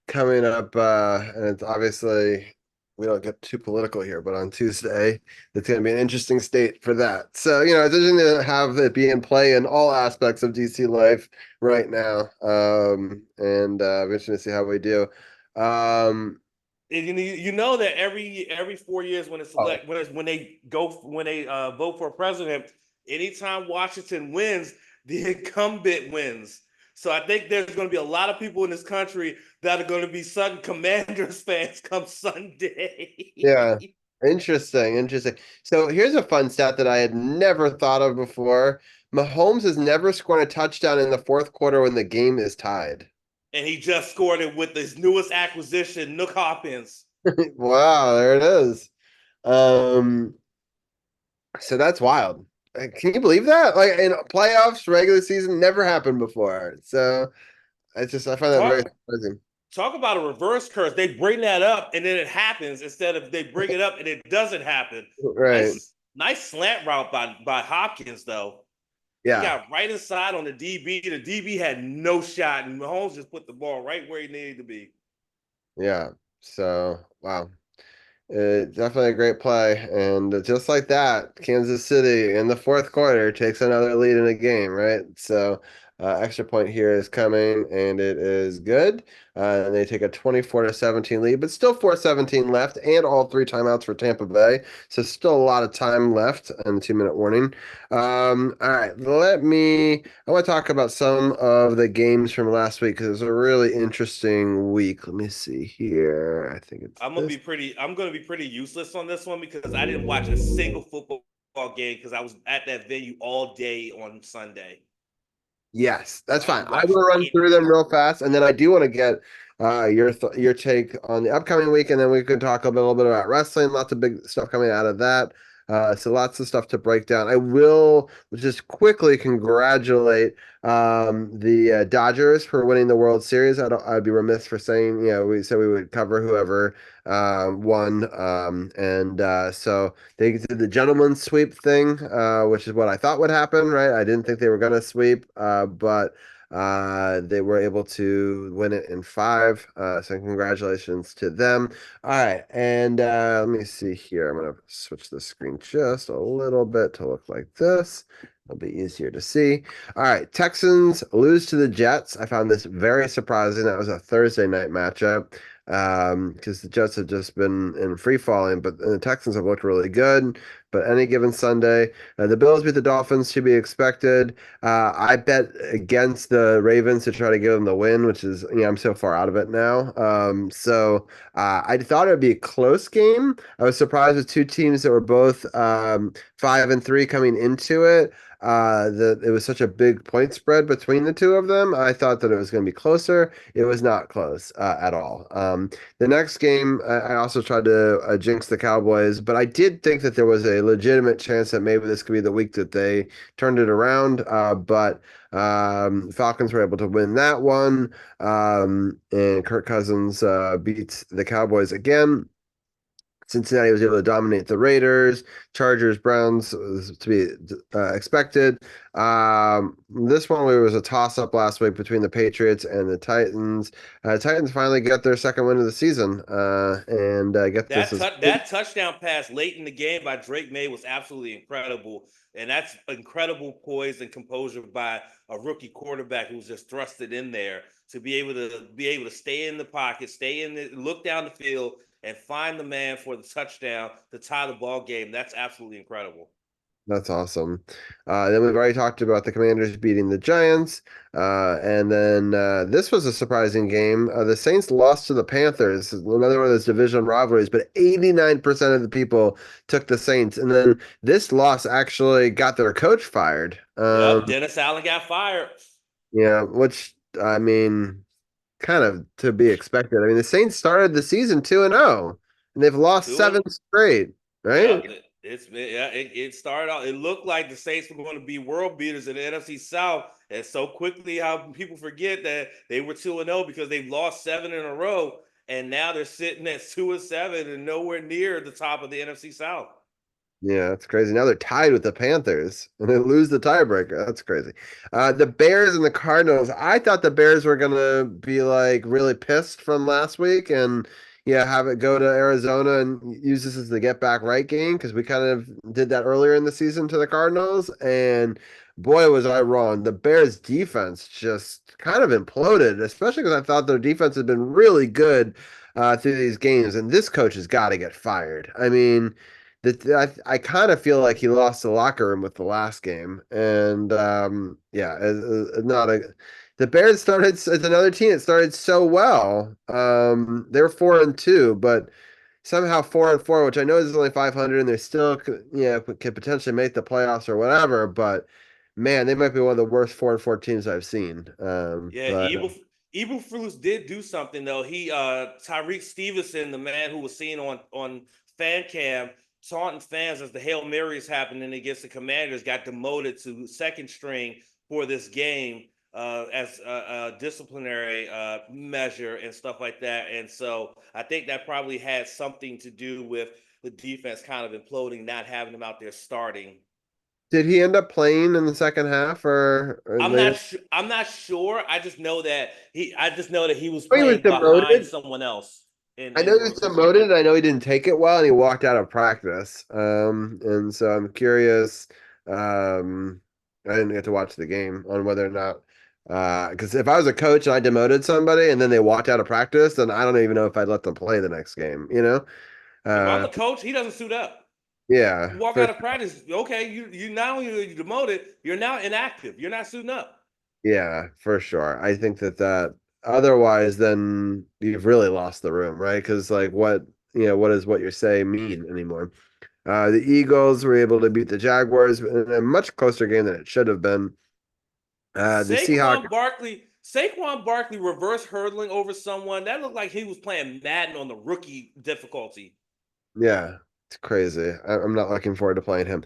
coming up, and it's obviously we don't get too political here, but on Tuesday, it's going to be an interesting state for that. So, it's interesting to have it be in play in all aspects of DC life right now. And I'm interested to see how we do. And you know that every 4 years when it's Oh, select when they vote for a president, anytime Washington wins, the incumbent wins. So I think there's going to be a lot of people in this country that are going to be Sutton Commanders fans come Sunday. yeah. Interesting. So here's a fun stat that I had never thought of before, Mahomes has never scored a touchdown in the fourth quarter when the game is tied. And he just scored it with his newest acquisition, Nook Hopkins. Wow, there it is. Um, so that's wild. Can you believe that? Like in playoffs, regular season, never happened before. So I find that very Talk surprising. talk about a reverse curse. They bring that up and then it happens instead of they bring it up and it doesn't happen. Right. Nice slant route by Hopkins though. He Yeah. got right inside on the DB. The DB had no shot, and Mahomes just put the ball right where he needed to be. Yeah. So wow. Definitely a great play. And just like that, Kansas City in the fourth quarter takes another lead in the game, right? So, extra point here is coming, and it is good. And they take a 24-17 lead, but still 4:17 left, and all three timeouts for Tampa Bay. So, still a lot of time left and the 2-minute warning. All right, I want to talk about some of the games from last week because it was a really interesting week. Let me see here. I think it's this. I'm gonna be pretty useless on this one because I didn't watch a single football game because I was at that venue all day on Sunday. Yes, So that's I fine. didn't I watch will run through them anything. real fast, and then I do want to get your take on the upcoming week, and then we can talk a little bit about wrestling. Lots of big stuff coming out of that. So lots of stuff to break down. I will just quickly congratulate the Dodgers for winning the World Series. I'd be remiss for saying, we said we would cover whoever won, and so they did the gentleman's sweep thing, which is what I thought would happen, right? I didn't think they were going to sweep, but they were able to win it in five. So congratulations to them. All right, and let me see here. I'm going to switch the screen just a little bit to look like this. It'll be easier to see. All right, Texans lose to the Jets. I found this very surprising. That was a Thursday night matchup because the Jets have just been in free falling, but the Texans have looked really good. But any given Sunday, the Bills beat the Dolphins to be expected. I bet against the Ravens to try to give them the win, which is, I'm so far out of it now. I thought it would be a close game. I was surprised with two teams that were both 5-3 coming into it. That it was such a big point spread between the two of them. I thought that it was going to be closer. It was not close at all. The next game, I also tried to jinx the Cowboys, but I did think that there was a legitimate chance that maybe this could be the week that they turned it around. But Falcons were able to win that one, and Kirk Cousins beats the Cowboys again. Cincinnati was able to dominate the Raiders. Chargers, Browns was to be expected. This one was a toss-up last week between the Patriots and the Titans. Titans finally got their second win of the season, and get this as That touchdown pass late in the game by Drake May was absolutely incredible, and that's incredible poise and composure by a rookie quarterback who's just thrusted in there to be able to stay in the pocket, look down the field, and find the man for the touchdown to tie the ball game. That's absolutely incredible. That's awesome. Then we've already talked about the Commanders beating the Giants. And then this was a surprising game. The Saints lost to the Panthers, another one of those division rivalries, but 89% of the people took the Saints. And then this loss actually got their coach fired. Yep, Dennis Allen got fired. Yeah, which, I mean, kind of to be expected. I mean, the Saints started the season 2-0, and they've lost Two and seven straight, right? Yep, it started out. It looked like the Saints were going to be world beaters in the NFC South, and so quickly, how people forget that they were 2-0 because they've lost seven in a row, and now they're sitting at 2-7 and nowhere near the top of the NFC South. Yeah, that's crazy. Now they're tied with the Panthers and they lose the tiebreaker. That's crazy. The Bears and the Cardinals. I thought the Bears were gonna be like really pissed from last week and yeah, have it go to Arizona and use this as the get back right game because we kind of did that earlier in the season to the Cardinals. And boy, was I wrong. The Bears defense just kind of imploded, especially because I thought their defense had been really good through these games. And this coach has got to get fired. I mean, I kind of feel like he lost the locker room with the last game, and yeah, not a. The Bears started as another team. It started so well. They're 4-2, but somehow 4-4, which I know is only 500, and they're still could potentially make the playoffs or whatever. But man, they might be one of the worst 4-4 teams I've seen. Yeah, But Eberflus did do something though. He Tyreek Stevenson, the man who was seen on fan cam taunting fans as the Hail Mary is happening against the Commanders, got demoted to second string for this game as a disciplinary measure and stuff like that. And so I think that probably had something to do with the defense kind of imploding, not having him out there starting. did he end up playing in the second half, or I'm they? not sure. I'm not sure. I just know that he was Oh, he was playing behind demoted. someone else I in know the he was rotation. demoted. I know he didn't take it well, and he walked out of practice. And so I'm curious. Um, I didn't get to watch the game on whether or not, because if I was a coach and I demoted somebody and then they walked out of practice, then I don't even know if I'd let them play the next game. If I'm Uh, the coach, he doesn't suit up. yeah, You walk for out of practice, okay. You not only are you demoted, you're now inactive. You're not suiting up. Yeah, for sure. I think that otherwise, then you've really lost the room, right? Because like, what does what you're saying mean anymore? The Eagles were able to beat the Jaguars in a much closer game than it should have been. The Seahawks, Saquon Barkley reverse hurdling over someone that looked like he was playing Madden on the rookie difficulty. yeah, it's crazy. I'm not looking forward to playing him.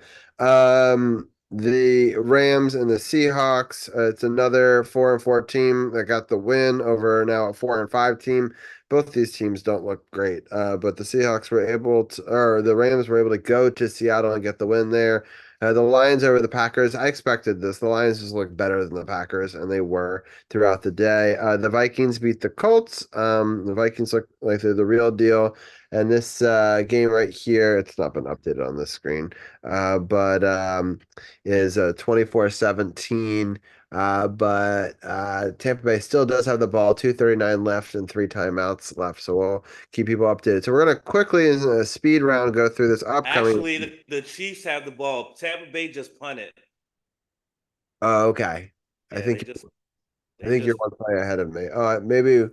The Rams and the Seahawks. It's another 4-4 team that got the win over now a 4-5 team. Both these teams don't look great, but the Seahawks were able to, or the Rams were able to go to Seattle and get the win there. The Lions over the Packers. I expected this. The Lions just looked better than the Packers, and they were throughout the day. The Vikings beat the Colts. The Vikings look like they're the real deal. And this game right here, it's not been updated on this screen, but is 24-17. But Tampa Bay still does have the ball, 2:39 left and three timeouts left. So we'll keep people updated. So we're going to quickly, in a speed round, go through this upcoming. Actually, the Chiefs have the ball. Tampa Bay just punted. Oh, okay. I Yeah, think I they think you're just one play ahead of me. Oh, maybe.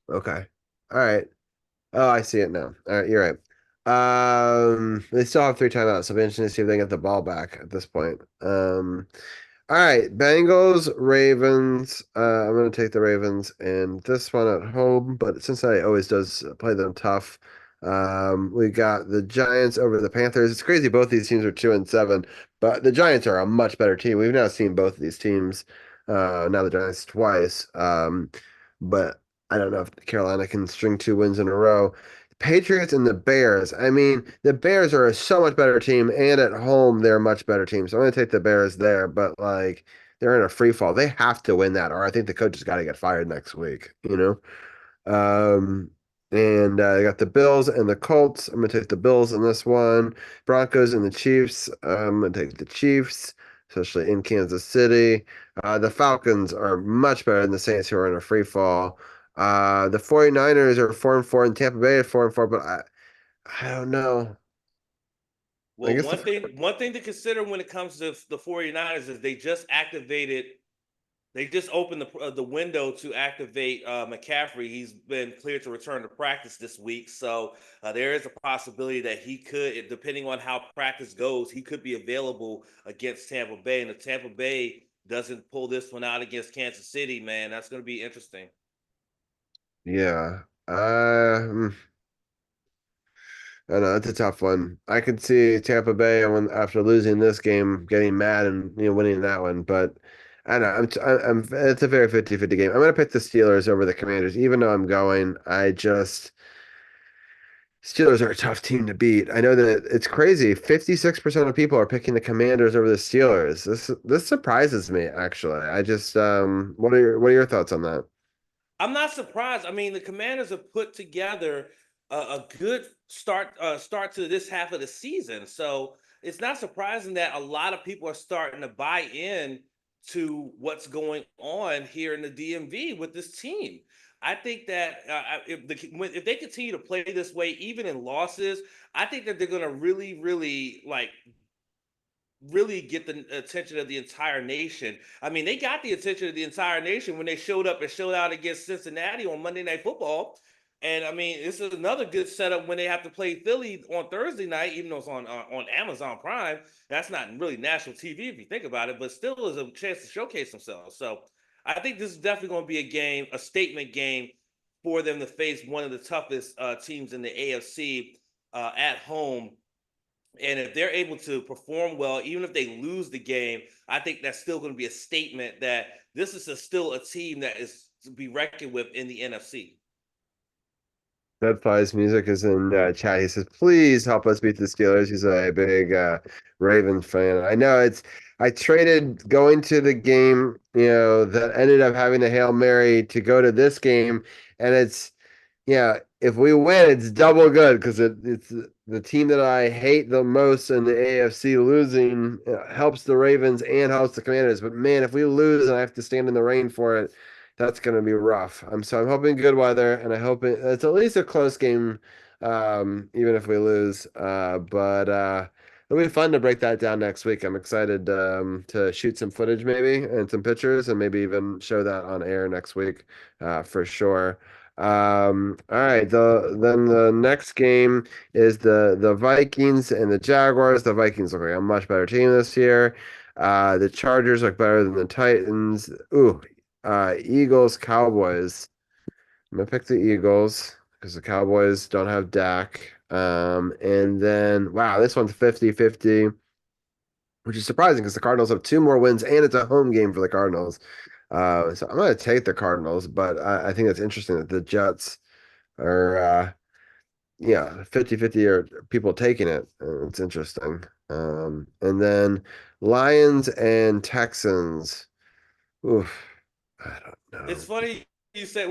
Okay. All right. Oh, I see it now. All right, you're right. They still have three timeouts, so it'll be interesting to see if they get the ball back at this point. All right, Bengals, Ravens. I'm going to take the Ravens and this one at home, but Cincinnati always does play them tough. We got the Giants over the Panthers. It's crazy. Both these teams are 2-7, but the Giants are a much better team. We've now seen both of these teams. Now the Giants twice. But I don't know if Carolina can string two wins in a row. Patriots and the Bears. I mean, the Bears are a so much better team, and at home they're a much better team. So I'm going to take the Bears there, but like they're in a free fall. They have to win that, or I think the coach has got to get fired next week. Um, and I got the Bills and the Colts. I'm going to take the Bills in this one. Broncos and the Chiefs. I'm going to take the Chiefs, especially in Kansas City. The Falcons are much better than the Saints, who are in a free fall. The 49ers are 4-4 and Tampa Bay is 4-4, but I don't know. I well, guess one thing to consider when it comes to the 49ers is they just opened the window to activate McCaffrey. He's been cleared to return to practice this week, so there is a possibility that he could, depending on how practice goes, he could be available against Tampa Bay. And if Tampa Bay doesn't pull this one out against Kansas City, man, that's going to be interesting. yeah. I don't know. It's a tough one. I could see Tampa Bay when after losing this game getting mad and winning that one, but I don't know. It's a very 50-50 game. I'm gonna pick the Steelers over the Commanders, even though I'm going. Steelers are a tough team to beat. I know that it's crazy. 56% of people are picking the Commanders over the Steelers. This surprises me, actually. I just what are your thoughts on that? I'm not surprised. I mean, the Commanders have put together a good start to this half of the season, so it's not surprising that a lot of people are starting to buy in to what's going on here in the DMV with this team. I think that if they continue to play this way, even in losses, I think that they're going to really, really really get the attention of the entire nation. I mean, they got the attention of the entire nation when they showed up and showed out against Cincinnati on Monday Night Football. And I mean, this is another good setup when they have to play Philly on Thursday night, even though it's on Amazon Prime. That's not really national TV if you think about it, but still is a chance to showcase themselves. So I think this is definitely going to be a game, a statement game for them to face one of the toughest teams in the AFC at home. And if they're able to perform well, even if they lose the game, I think that's still going to be a statement that this is still a team that is to be reckoned with in the NFC. Deadfly's music is in chat. He says, "Please help us beat the Steelers." He's a big Ravens fan. I know I traded going to the game, that ended up having the Hail Mary to go to this game, and yeah, if we win, it's double good because it's the team that I hate the most in the AFC losing helps the Ravens and helps the Commanders. But man, if we lose and I have to stand in the rain for it, that's going to be rough. I'm hoping good weather, and I hope it's at least a close game, even if we lose. But it'll be fun to break that down next week. I'm excited to shoot some footage maybe and some pictures, and maybe even show that on air next week for sure. All right. Then the next game is the Vikings and the Jaguars. The Vikings look like a much better team this year. The Chargers look better than the Titans. Ooh, Eagles, Cowboys. I'm gonna pick the Eagles because the Cowboys don't have Dak. And then wow, this one's 50-50, which is surprising because the Cardinals have two more wins and it's a home game for the Cardinals. So I'm gonna take the Cardinals, but I think it's interesting that the Jets are yeah, 50-50 are people taking it. It's interesting. And then Lions and Texans. Oof, I don't It's know. funny you said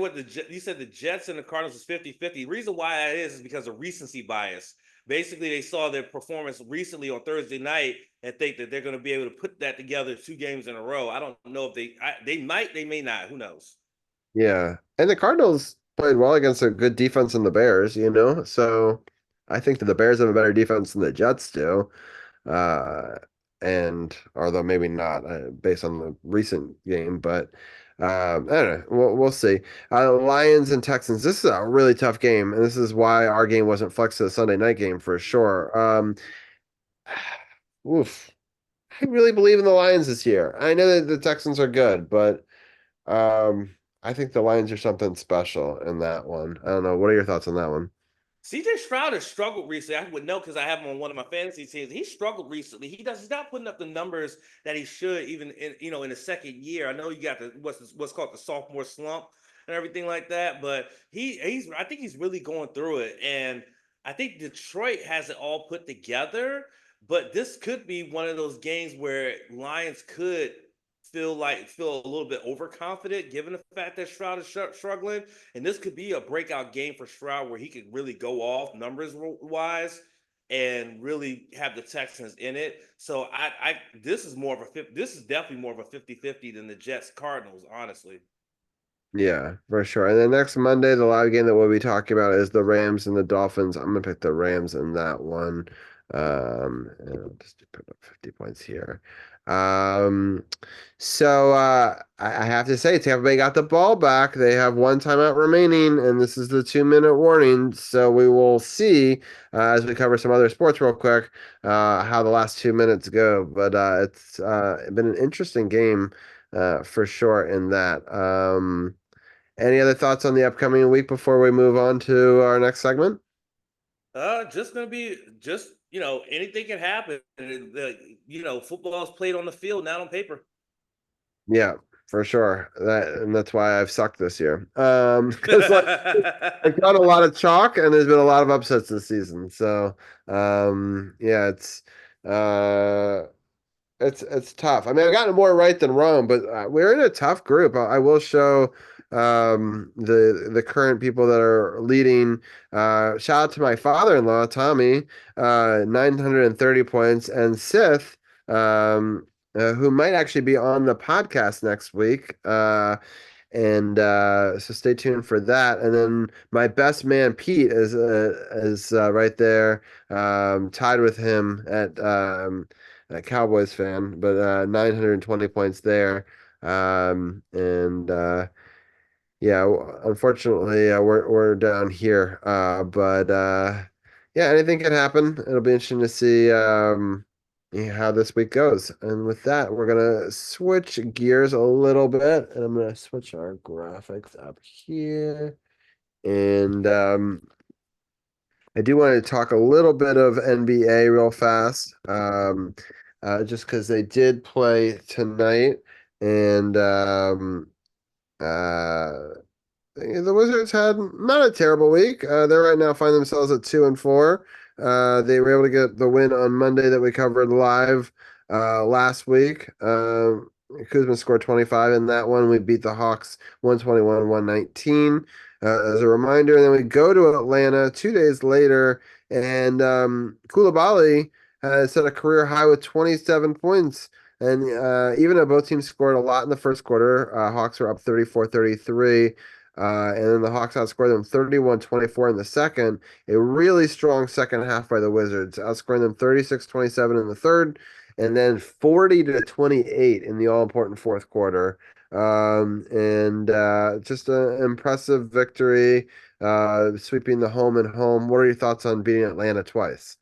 you said the Jets and the Cardinals was 50-50. The reason why that is because of recency bias. Basically, they saw their performance recently on Thursday night and think that they're going to be able to put that together 2 games in a row. I don't know if they might, they may not. Who knows? Yeah. And the Cardinals played well against a good defense in the Bears. So I think that the Bears have a better defense than the Jets do. Uh, and although maybe not based on the recent game, but I don't know. We'll see. Lions and Texans. This is a really tough game, and this is why our game wasn't flexed to the Sunday night game for sure. Oof. I really believe in the Lions this year. I know that the Texans are good, but um, I think the Lions are something special in that one. I don't know. What are your thoughts on that one? CJ Stroud has struggled recently. I would know because I have him on one of my fantasy teams. He struggled recently. He's not putting up the numbers that he should, even in the second year. I know you got what's called the sophomore slump and everything like that, but he's I think he's really going through it. And I think Detroit has it all put together, but this could be one of those games where Lions could feel a little bit overconfident given the fact that Stroud is struggling, and this could be a breakout game for Stroud where he could really go off numbers wise and really have the Texans in it. So this is this is definitely more of a 50-50 than the Jets Cardinals, honestly. Yeah, for sure. And then next Monday, the live game that we'll be talking about is the Rams and the Dolphins. I'm gonna pick the Rams in that one. And I'll just put up 50 points here. Um, so I have to say, Tampa Bay got the ball back. They have one timeout remaining, and this is the 2-minute warning. So we will see as we cover some other sports real quick how the last 2 minutes go. But it's been an interesting game for sure in that. Any other thoughts on the upcoming week before we move on to our next segment? Just gonna be just anything can happen. Football's played on the field, not on paper. Yeah, for sure. That's why I've sucked this year. Because like I've got a lot of chalk and there's been a lot of upsets this season. So yeah, uh it's tough. I mean, I've gotten more right than wrong, but we're in a tough group. I will show the current people that are leading. Shout out to my father-in-law, Tommy, 930 points, and Sith, who might actually be on the podcast next week. And so stay tuned for that. And then my best man Pete is right there, tied with him at a Cowboys fan, but 920 points there. And Yeah, unfortunately, we're down here. But yeah, anything can happen. It'll be interesting to see yeah, how this week goes. And with that, we're gonna switch gears a little bit, and I'm gonna switch our graphics up here. And I do want to talk a little bit of NBA real fast, just because they did play tonight, and uh, the Wizards had not a terrible week. They right now find themselves at 2-4. They were able to get the win on Monday that we covered live last week. Kuzma scored 25 in that one. We beat the Hawks 121-119. As a reminder, and then we go to Atlanta 2 days later, and Koulibaly set a career high with 27 points. And even though both teams scored a lot in the first quarter, Hawks were up 34-33. And then the Hawks outscored them 31-24 in the second. A really strong second half by the Wizards, outscoring them 36-27 in the third, and then 40-28 in the all important fourth quarter. And just an impressive victory, sweeping the home and home. What are your thoughts on beating Atlanta twice?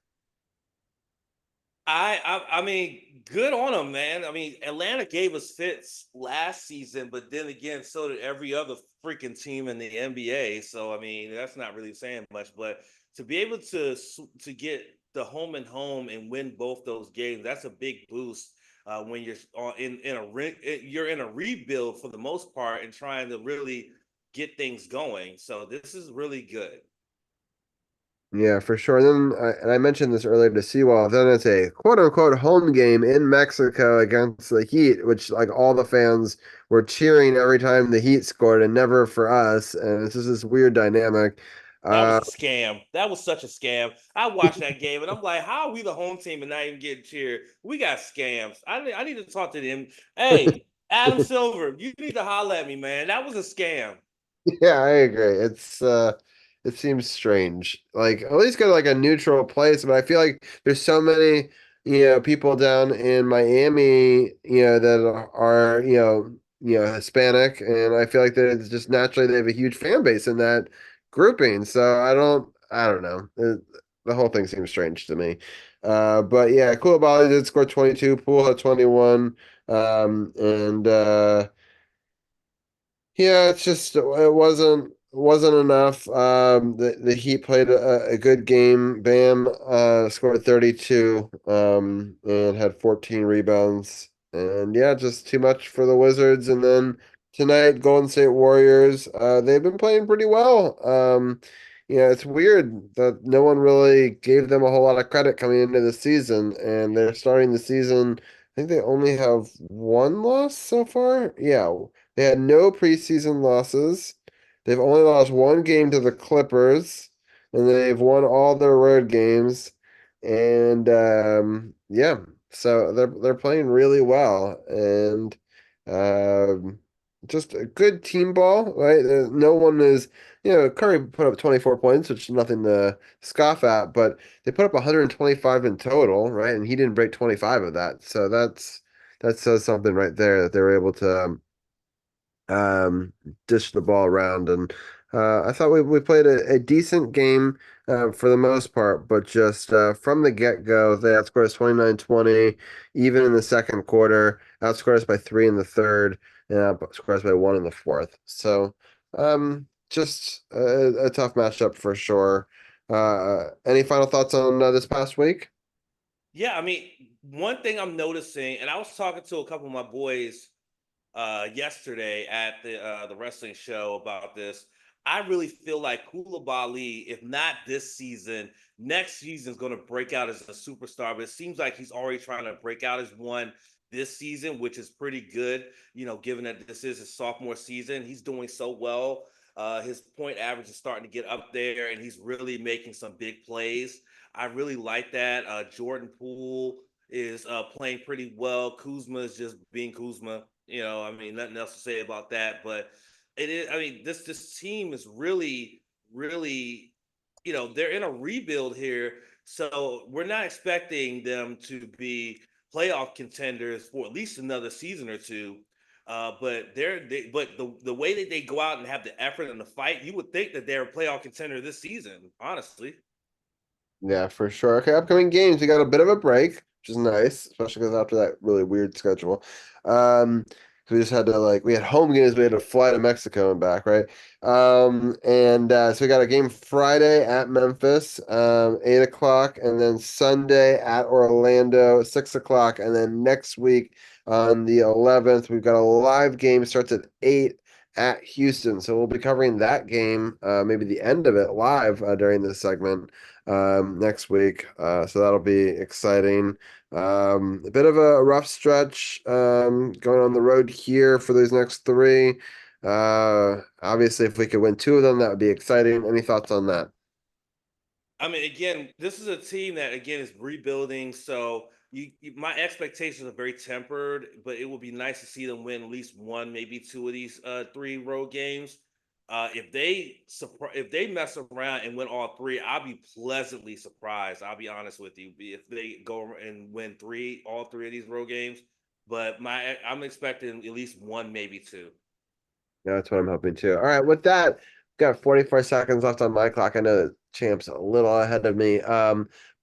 I mean, good on them, man. I mean, Atlanta gave us fits last season, but then again, so did every other freaking team in the NBA. So I mean, that's not really saying much. But to be able to get the home and home and win both those games, that's a big boost. When you're you're in a rebuild for the most part and trying to really get things going. So this is really good. Yeah, for sure. And I mentioned this earlier to Seawall. Then it's a quote unquote home game in Mexico against the Heat, which like all the fans were cheering every time the Heat scored and never for us. And it's just this weird dynamic. That was Uh, a scam. That was such a scam. I watched that game and I'm like, how are we the home team and not even getting cheered? We got scams. I need to talk to them. Hey, Adam Silver, you need to holler at me, man. That was a scam. Yeah, I agree. It seems strange. Like at least go to like a neutral place, but I feel like there's so many, people down in Miami, that are, Hispanic, and I feel like that it's just naturally they have a huge fan base in that grouping. So I don't know. The whole thing seems strange to me. But yeah, Koulibaly did score 22, Poole had 21, and yeah, it's just it wasn't enough. The Heat played a good game. Bam scored 32 and had 14 rebounds. And yeah, just too much for the Wizards. And then tonight, Golden State Warriors, they've been playing pretty well. It's weird that no one really gave them a whole lot of credit coming into the season, and they're starting the season. I think they only have one loss so far. Yeah, they had no preseason losses. They've only lost one game to the Clippers, and they've won all their road games. And yeah, so they're playing really well, and um, just a good team ball, right? No one is, Curry put up 24 points, which is nothing to scoff at, but they put up 125 in total, right? And he didn't break 25 of that, so that says something right there that they were able to. Um, dish the ball around. And I thought we played a decent game for the most part, but just from the get-go, they outscored us 29-20, even in the second quarter, outscored us by 3 in the third, and outscored us by 1 in the fourth. So just a tough matchup for sure. Any final thoughts on this past week? Yeah, I mean, one thing I'm noticing, and I was talking to a couple of my boys yesterday at the wrestling show about this. I really feel like Koulibaly, if not this season, next season is going to break out as a superstar. But it seems like he's already trying to break out as one this season, which is pretty good. Given that this is his sophomore season, he's doing so well. His point average is starting to get up there, and he's really making some big plays. I really like that. Jordan Poole is playing pretty well. Kuzma is just being Kuzma. I mean, nothing else to say about that. But it is. I mean, this team is really, really, they're in a rebuild here, so we're not expecting them to be playoff contenders for at least another season or two. But the way that they go out and have the effort and the fight, you would think that they're a playoff contender this season, honestly. Yeah, for sure. Okay, upcoming games. We got a bit of a break, which is nice, especially because after that really weird schedule. Um, 'Cause we just had to we had home games, we had to fly to Mexico and back, right? And so we got a game Friday at Memphis, 8 o'clock, and then Sunday at Orlando, 6 o'clock, and then next week on the 11th, we've got a live game starts at 8 at Houston. So we'll be covering that game, maybe the end of it live during this segment next week. So that'll be exciting. A bit of a rough stretch going on the road here for those next three. Obviously, if we could win two of them, that would be exciting. Any thoughts on that? I mean, again, this is a team that again is rebuilding, so my expectations are very tempered, but it would be nice to see them win at least one, maybe two of these three road games. If they mess around and win all three, I'll be pleasantly surprised. I'll be honest with you, if they go and win all three of these road games. But I'm expecting at least one, maybe two. Yeah, that's what I'm hoping too. All right, with that, got 44 seconds left on my clock. I know the champ's a little ahead of me.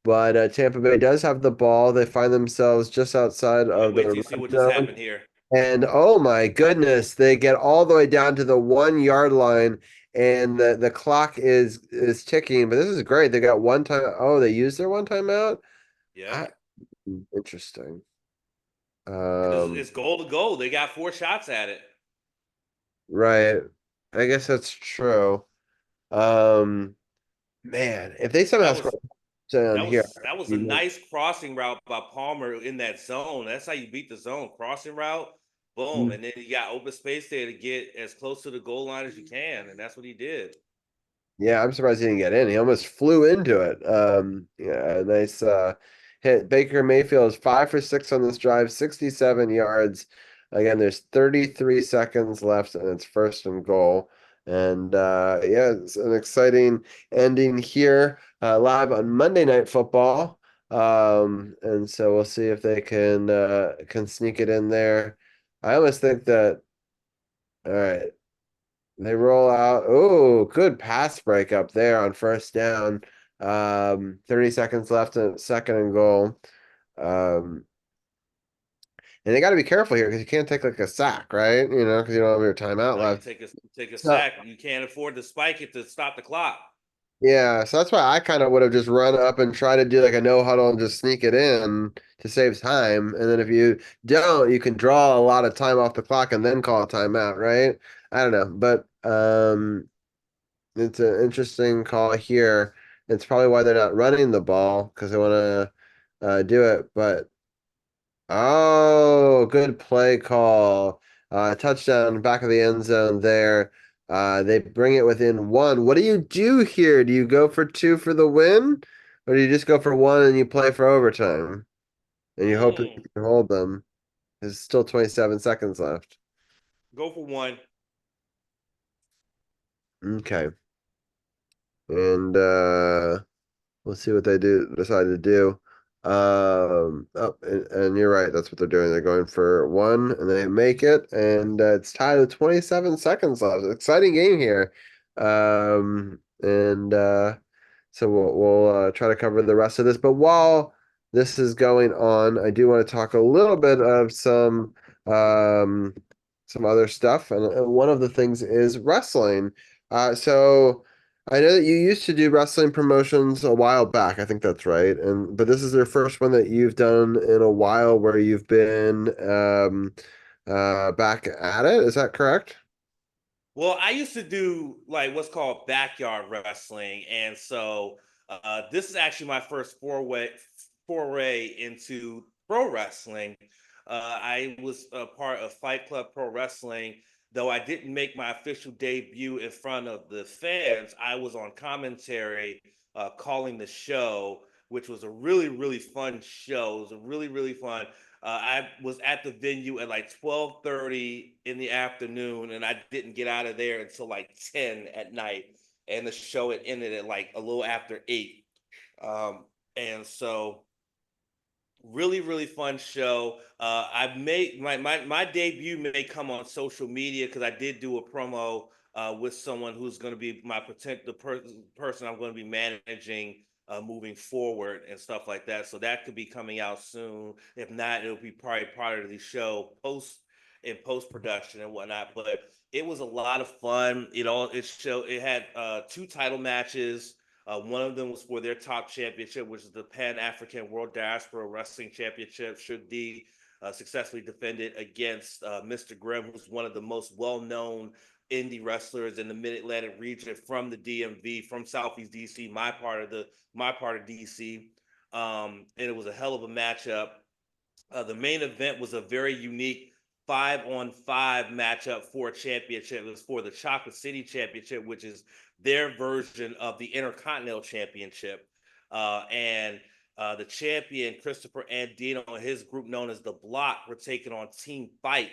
But Tampa Bay does have the ball. They find themselves just outside Can't of wait the till you see red what just zone. happened here. And oh my goodness, they get all the way down to the 1 yard line, and the clock is ticking. But this is great. They got one time. Oh, they used their one timeout. Yep. I, Interesting. It's goal to goal. They got four shots at it. Right. I guess that's true. Um, Man, if they somehow That score was a touchdown here, that was a nice crossing route by Palmer in that zone. That's how you beat the zone. Crossing route, boom, and then you got open space there to get as close to the goal line as you can, and that's what he did. yeah, I'm surprised he didn't get in. He almost flew into it. Yeah, nice hit. Baker Mayfield is 5 for 6 on this drive, 67 yards. Again, there's 33 seconds left, and it's first and goal. And yeah, it's an exciting ending here, live on Monday Night Football. And so we'll see if they can sneak it in there. I almost think that. All right. They roll out. Oh, good pass break up there on first down. 30 seconds left and second and goal. Um, and they got to be careful here because you can't take a sack, right? Because you don't have your timeout Now you left. take a So sack. You can't afford to spike it to stop the clock. yeah, so that's why I kind of would have just run up and try to do like a no huddle and just sneak it in to save time. And then if you don't, you can draw a lot of time off the clock and then call a timeout, right? I don't know, but it's an interesting call here. It's probably why they're not running the ball because they want to do it. But oh, good play call. Touchdown, back of the end zone there. They bring it within one. What do you do here? Do you go for two for the win? Or do you just go for one and you play for overtime? And you hope that you Mm, can hold them. There's still 27 seconds left. go for one. Okay. And let's see what they decide to do. And you're right. That's what they're doing. They're going for one, and they make it, and it's tied with 27 seconds left. Exciting game here. And so we'll try to cover the rest of this. But while this is going on, I do want to talk a little bit of some other stuff, and one of the things is wrestling. So. I know that you used to do wrestling promotions a while back. I think that's right. But this is their first one that you've done in a while where you've been back at it. Is that correct? Well, I used to do like what's called backyard wrestling, and so this is actually my first foray into pro wrestling. I was a part of Fight Club Pro Wrestling, though I didn't make my official debut in front of the fans. I was on commentary, calling the show, which was a really fun show. It was a really fun. I was at the venue at like 12:30 in the afternoon, and I didn't get out of there until like 10 at night. And the show had ended at like a little after 8. And so Really fun show. I've made my debut may come on social media because I did do a promo with someone who's going to be my person I'm going to be managing moving forward and stuff like that. So that could be coming out soon. If not, it'll be probably part of the show post production and whatnot. But it was a lot of fun. It had 2 title matches. One of them was for their top championship, which is the Pan African World Diaspora Wrestling Championship. Should be successfully defended against Mr. Grimm, who's one of the most well-known indie wrestlers in the Mid-Atlantic region from the DMV, from Southeast DC, my part of DC. And it was a hell of a matchup. The main event was a very unique 5-on-5 matchup for a championship. It was for the Chocolate City Championship, which is their version of the Intercontinental Championship. And the champion, Christopher Andino, and his group known as the Block, were taking on Team Fight.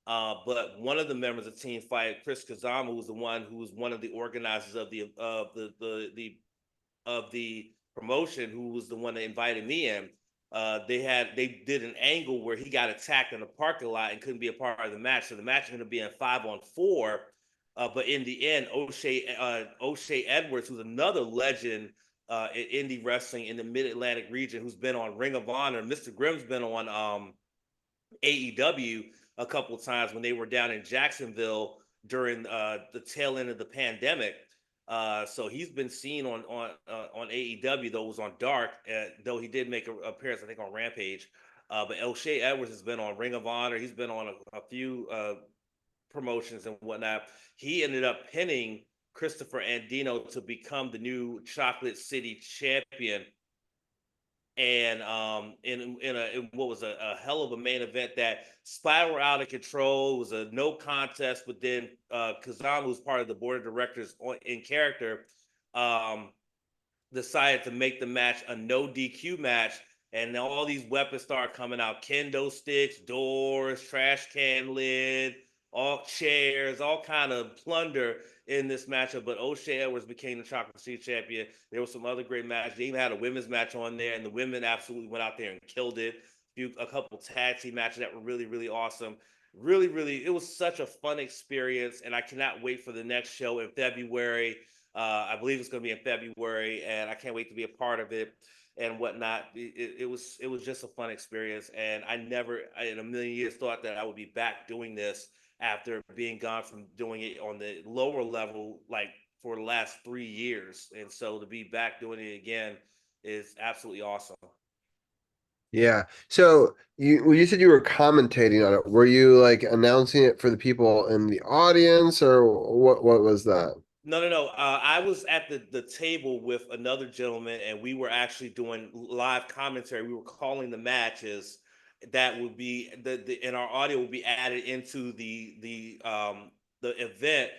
But one of the members of Team Fight, Chris Kazama, who was one of the organizers of the promotion, who was the one that invited me in. They did an angle where he got attacked in the parking lot and couldn't be a part of the match. So the match ended up being 5-on-4. But in the end, O'Shea Edwards, who's another legend in indie wrestling in the Mid-Atlantic region, who's been on Ring of Honor. Mr. Grimm's been on AEW a couple of times when they were down in Jacksonville during the tail end of the pandemic. So he's been seen on AEW, though it was on Dark, though he did make an appearance, I think, on Rampage. But O'Shea Edwards has been on Ring of Honor. He's been on a few promotions and whatnot. He ended up pinning Christopher Andino to become the new Chocolate City champion. And in what was a hell of a main event that spiraled out of control. It was a no contest, but then Kazama, who's part of the board of directors in character, decided to make the match a no DQ match. And all these weapons start coming out: kendo sticks, doors, trash can lid, all chairs, all kind of plunder in this matchup. But O'Shea Edwards became the Chocolate City champion. There were some other great matches. They even had a women's match on there, and the women absolutely went out there and killed it. A couple tag team matches that were really awesome. Really, it was such a fun experience, and I cannot wait for the next show in February. I believe it's going to be in February, and I can't wait to be a part of it and whatnot. It was just a fun experience, and I never in a million years thought that I would be back doing this after being gone from doing it on the lower level like for the last 3 years. And so to be back doing it again is absolutely awesome. Yeah. So you said you were commentating on it. Were you like announcing it for the people in the audience, or what was that? No. I was at the table with another gentleman, and we were actually doing live commentary. We were calling the matches that would be and our audio would be added into the event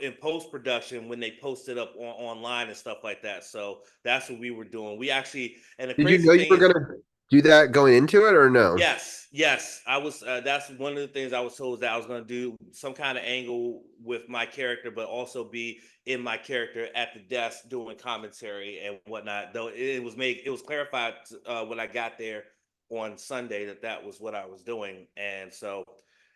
in post production when they post it up online and stuff like that. So that's what we were doing. We actually, and the Did you crazy know you thing were is, gonna do that going into it, or no? yes. I was. That's one of the things I was told, that I was going to do some kind of angle with my character, but also be in my character at the desk doing commentary and whatnot. Though it was clarified when I got there on Sunday that was what I was doing, and so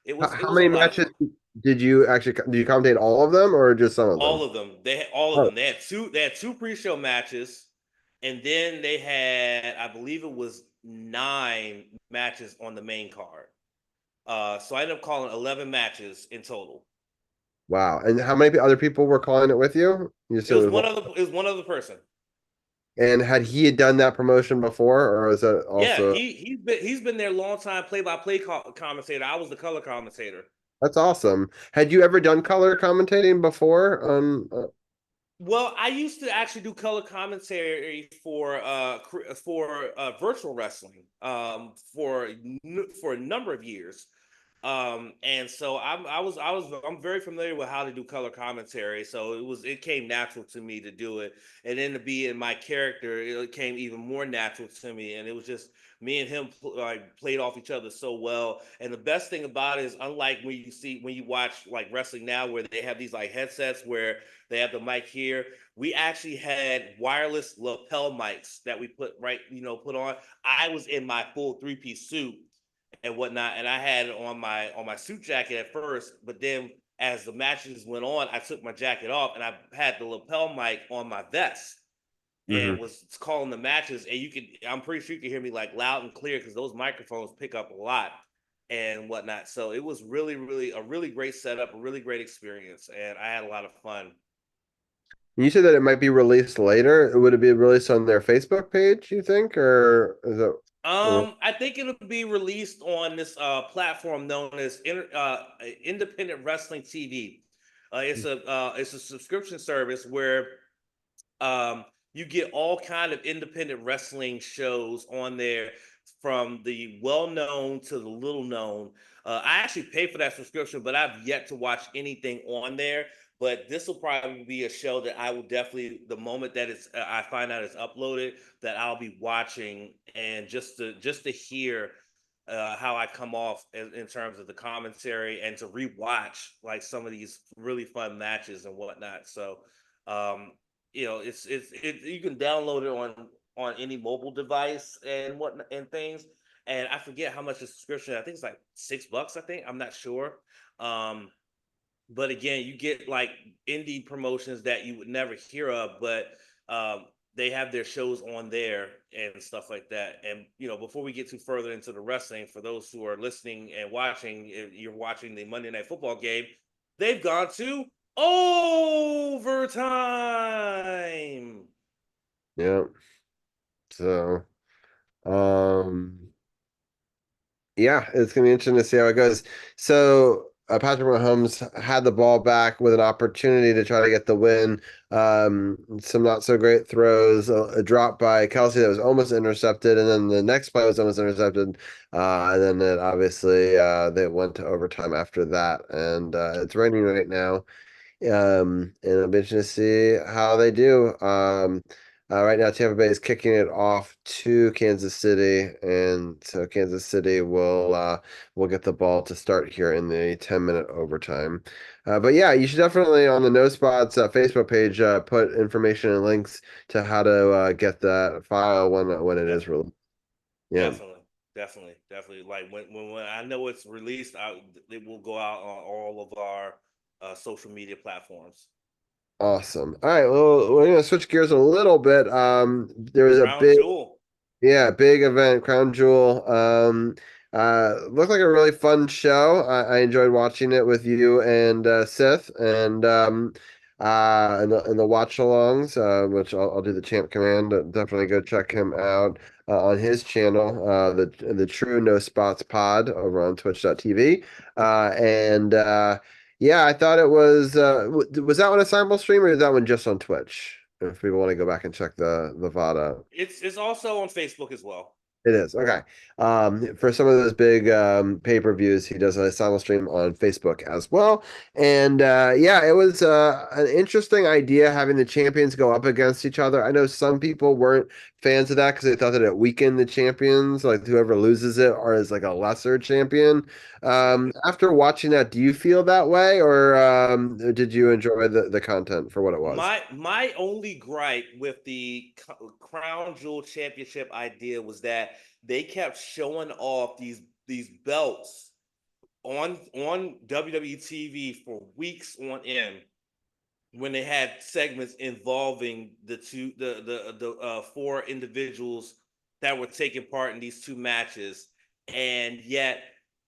it How was a many lot of matches fun. did you actually did you commentate all of them, or just some of them? All of them. They had all of Oh, them. They had two pre-show matches, and then they had, I believe it was 9 matches on the main card. So I ended up calling 11 matches in total. wow. And how many other people were calling it with you? You It said was it was one other person. and had he done that promotion before, or was that Yeah, also? he's been there a long time, play-by-play commentator. I was the color commentator. That's awesome. Had you ever done color commentating before? Well, I used to actually do color commentary for virtual wrestling for a number of years. And so I'm very familiar with how to do color commentary. So it came natural to me to do it. And then to be in my character, it came even more natural to me. And it was just me and him like played off each other so well. And the best thing about it is, unlike when you watch like wrestling now, where they have these like headsets where they have the mic here, we actually had wireless lapel mics that we put on. I was in my full 3-piece suit and whatnot, and I had it on my suit jacket at first, but then as the matches went on, I took my jacket off and I had the lapel mic on my vest and Mm-hmm. was calling the matches. And I'm pretty sure you can hear me like loud and clear because those microphones pick up a lot and whatnot. So it was a really great setup, a really great experience, and I had a lot of fun. You said that it might be released later. Would it be released on their Facebook page, you think, or is it? I think it'll be released on this platform known as Independent Wrestling TV. It's a subscription service where you get all kind of independent wrestling shows on there, from the well known to the little known. I actually pay for that subscription, but I've yet to watch anything on there. But this will probably be a show that I will definitely, the moment that I find out it's uploaded, that I'll be watching, and just to hear how I come off in terms of the commentary, and to rewatch like some of these really fun matches and whatnot. So um, you can download it on any mobile device and things. And I forget how much the subscription. I think it's like $6. I think, I'm not sure. Um, but again, you get like indie promotions that you would never hear of, but they have their shows on there and stuff like that. And before we get too further into the wrestling, for those who are listening and watching, if you're watching the Monday Night Football game, they've gone to overtime. Yeah. So, um, yeah, it's gonna be interesting to see how it goes. So, Patrick Mahomes had the ball back with an opportunity to try to get the win. Some not so great throws, a drop by Kelsey that was almost intercepted, and then the next play was almost intercepted. And then it obviously they went to overtime after that, and it's raining right now. And it'll be interesting to see how they do. Right now, Tampa Bay is kicking it off to Kansas City, and so Kansas City will get the ball to start here in the 10-minute overtime. But yeah, you should definitely on the No Spots Facebook page put information and links to how to get that file when it Def- is released. Yeah. definitely. Like when I know it's released, it will go out on all of our social media platforms. Awesome. All right, well, we're gonna switch gears a little bit. There was a Crown big Jewel. Yeah, big event, Crown Jewel. Looked like a really fun show. I enjoyed watching it with you and Sith, and and the watch alongs, which I'll do the champ command. Definitely go check him out on his channel, the True No Spots Pod over on Twitch.tv. And yeah, I thought it was that one a simul stream, or is that one just on Twitch? If people want to go back and check the VOD out. It's also on Facebook as well. It is. Okay. For some of those big pay-per-views, he does a simul stream on Facebook as well. And yeah, it was an interesting idea having the champions go up against each other. I know some people weren't fans of that because they thought that it weakened the champions, like whoever loses it or is like a lesser champion. After watching that, do you feel that way, or did you enjoy the content for what it was? My only gripe with the Crown Jewel Championship idea was that they kept showing off these belts on WWE TV for weeks on end, when they had segments involving the four individuals that were taking part in these two matches. And yet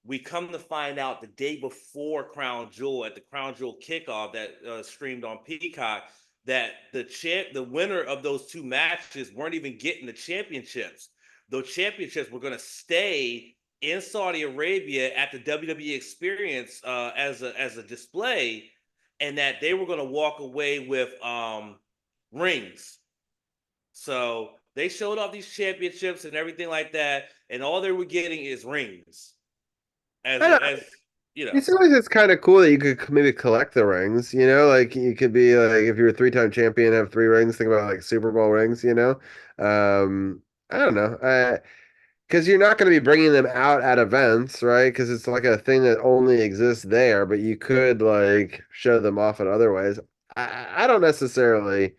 we come to find out the day before Crown Jewel, at the Crown Jewel kickoff that streamed on Peacock, that the winner of those two matches weren't even getting the championships. Those championships were going to stay in Saudi Arabia at the WWE Experience as a display, and that they were going to walk away with rings. So they showed off these championships and everything like that, and all they were getting is rings. I, As you know. It seems like it's kind of cool that you could maybe collect the rings, like you could be like if you're a three-time champion, have three rings, think about like Super Bowl rings. I don't know. Because you're not going to be bringing them out at events, right? Because it's like a thing that only exists there, but you could like show them off in other ways. I don't necessarily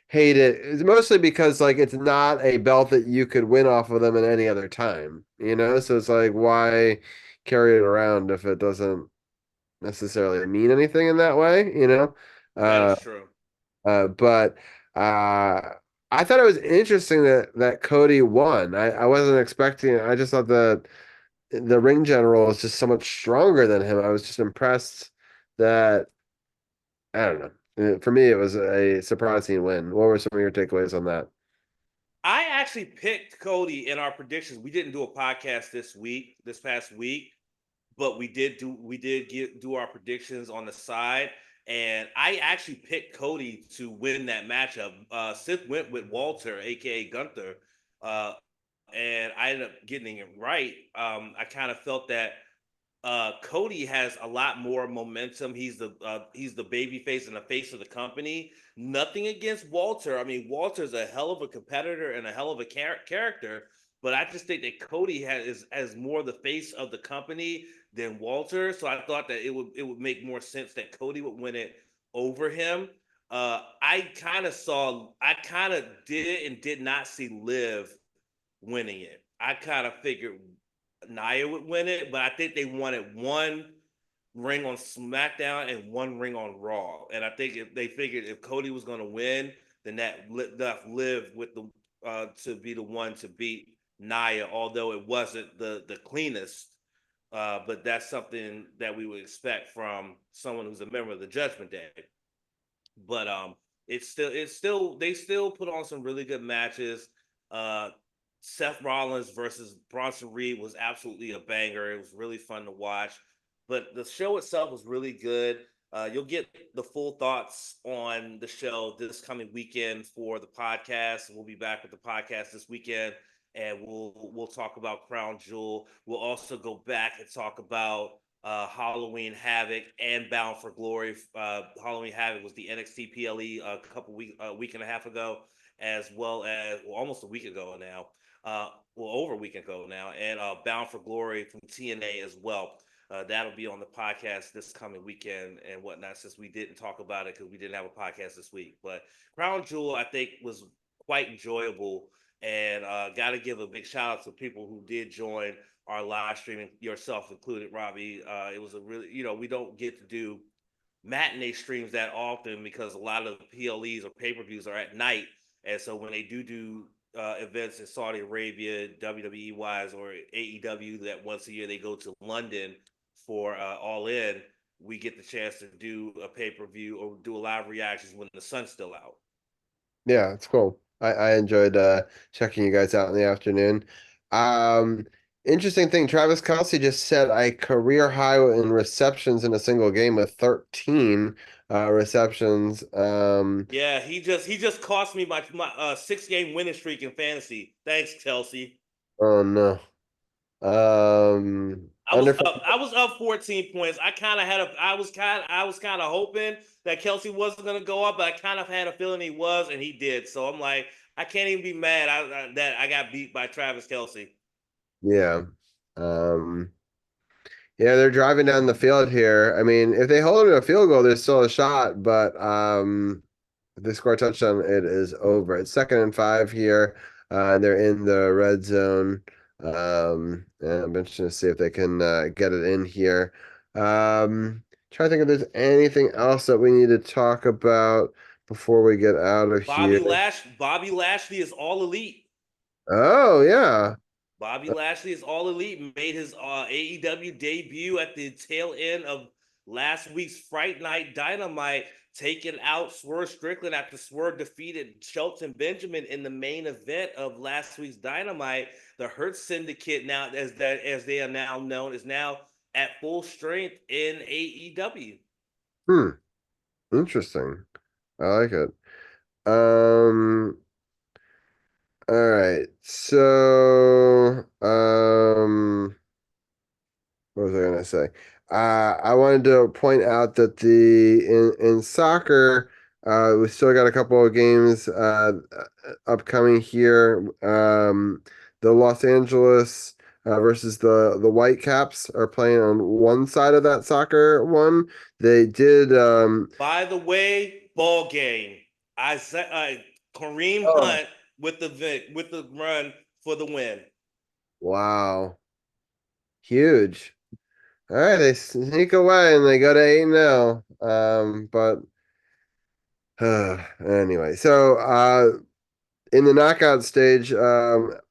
hate it. It's mostly because like it's not a belt that you could win off of them at any other time. So it's like why carry it around if it doesn't necessarily mean anything in that way. That Uh, is true. but I thought it was interesting that Cody won. I wasn't expecting it. I just thought that the ring general is just so much stronger than him. I was just impressed that I don't know. For me, it was a surprising win. What were some of your takeaways on that? I actually picked Cody in our predictions. We didn't do a podcast this past week, but do our predictions on the side. And I actually picked Cody to win that matchup. Sith went with Walter, aka Gunther, uh, and I ended up getting it right. I kind of felt that Cody has a lot more momentum. He's the baby face and the face of the company. Nothing against Walter. I mean, Walter's a hell of a competitor and a hell of a character. But I just think that Cody has more the face of the company than Walter. So I thought that it would make more sense that Cody would win it over him. I kind of did and did not see Liv winning it. I kind of figured Nia would win it, but I think they wanted one ring on SmackDown and one ring on Raw. And I think if they figured if Cody was going to win, then that left Liv with the to be the one to beat Nia, although it wasn't the cleanest. But that's something that we would expect from someone who's a member of the Judgment Day. But it's still they still put on some really good matches. Uh, Seth Rollins versus Bronson Reed was absolutely a banger. It was really fun to watch. But the show itself was really good. You'll get the full thoughts on the show this coming weekend for the podcast. We'll be back with the podcast this weekend, and we'll talk about Crown Jewel. We'll also go back and talk about Halloween Havoc and Bound for Glory. Halloween Havoc was the NXT PLE a week and a half ago, as well as almost a week ago now. Over a week ago now, and Bound for Glory from TNA as well. That'll be on the podcast this coming weekend and whatnot, since we didn't talk about it because we didn't have a podcast this week. But Crown Jewel, I think, was quite enjoyable, and got to give a big shout out to people who did join our live streaming, yourself included, Robbie. It was a really, we don't get to do matinee streams that often because a lot of PLEs or pay-per-views are at night. And so when they do events in Saudi Arabia, WWE wise, or AEW, that once a year they go to London for All In, we get the chance to do a pay-per-view or do a live reactions when the sun's still out. Yeah, it's cool. I enjoyed checking you guys out in the afternoon. Um, Interesting thing, Travis Kelce just set a career high in receptions in a single game with 13 receptions. Yeah, he just cost me my 6 game winning streak in fantasy. Thanks, Kelsey. Oh no. I was Under up. I was up 14 points. I kind of had a. I was kind of hoping that Kelsey wasn't going to go up, but I kind of had a feeling he was, and he did. So I'm like, I can't even be mad that I got beat by Travis Kelsey. Yeah. Um, yeah, they're driving down the field here. I mean, if they hold them to a field goal, there's still a shot, but if they score a touchdown, it is over. It's 2nd and 5 here. They're in the red zone. And I'm interested to see if they can get it in here. Trying to think if there's anything else that we need to talk about before we get out of here. Bobby Lashley is all elite. Oh, yeah. Bobby Lashley is all elite. Made his AEW debut at the tail end of last week's Fright Night Dynamite, taking out Swerve Strickland after Swerve defeated Shelton Benjamin in the main event of last week's Dynamite. The Hurt Syndicate, now as they are now known, is now at full strength in AEW. Hmm. Interesting. I like it. Um, all right. So, what was I gonna say? I wanted to point out that in soccer, we still got a couple of games upcoming here. The Los Angeles versus the Whitecaps are playing on one side of that soccer one. They did. By the way, ball game. I said Kareem Oh, Hunt with the run for the win. wow, huge. All right, they sneak away and they go to 8-0. But anyway, so in the knockout stage, LAFC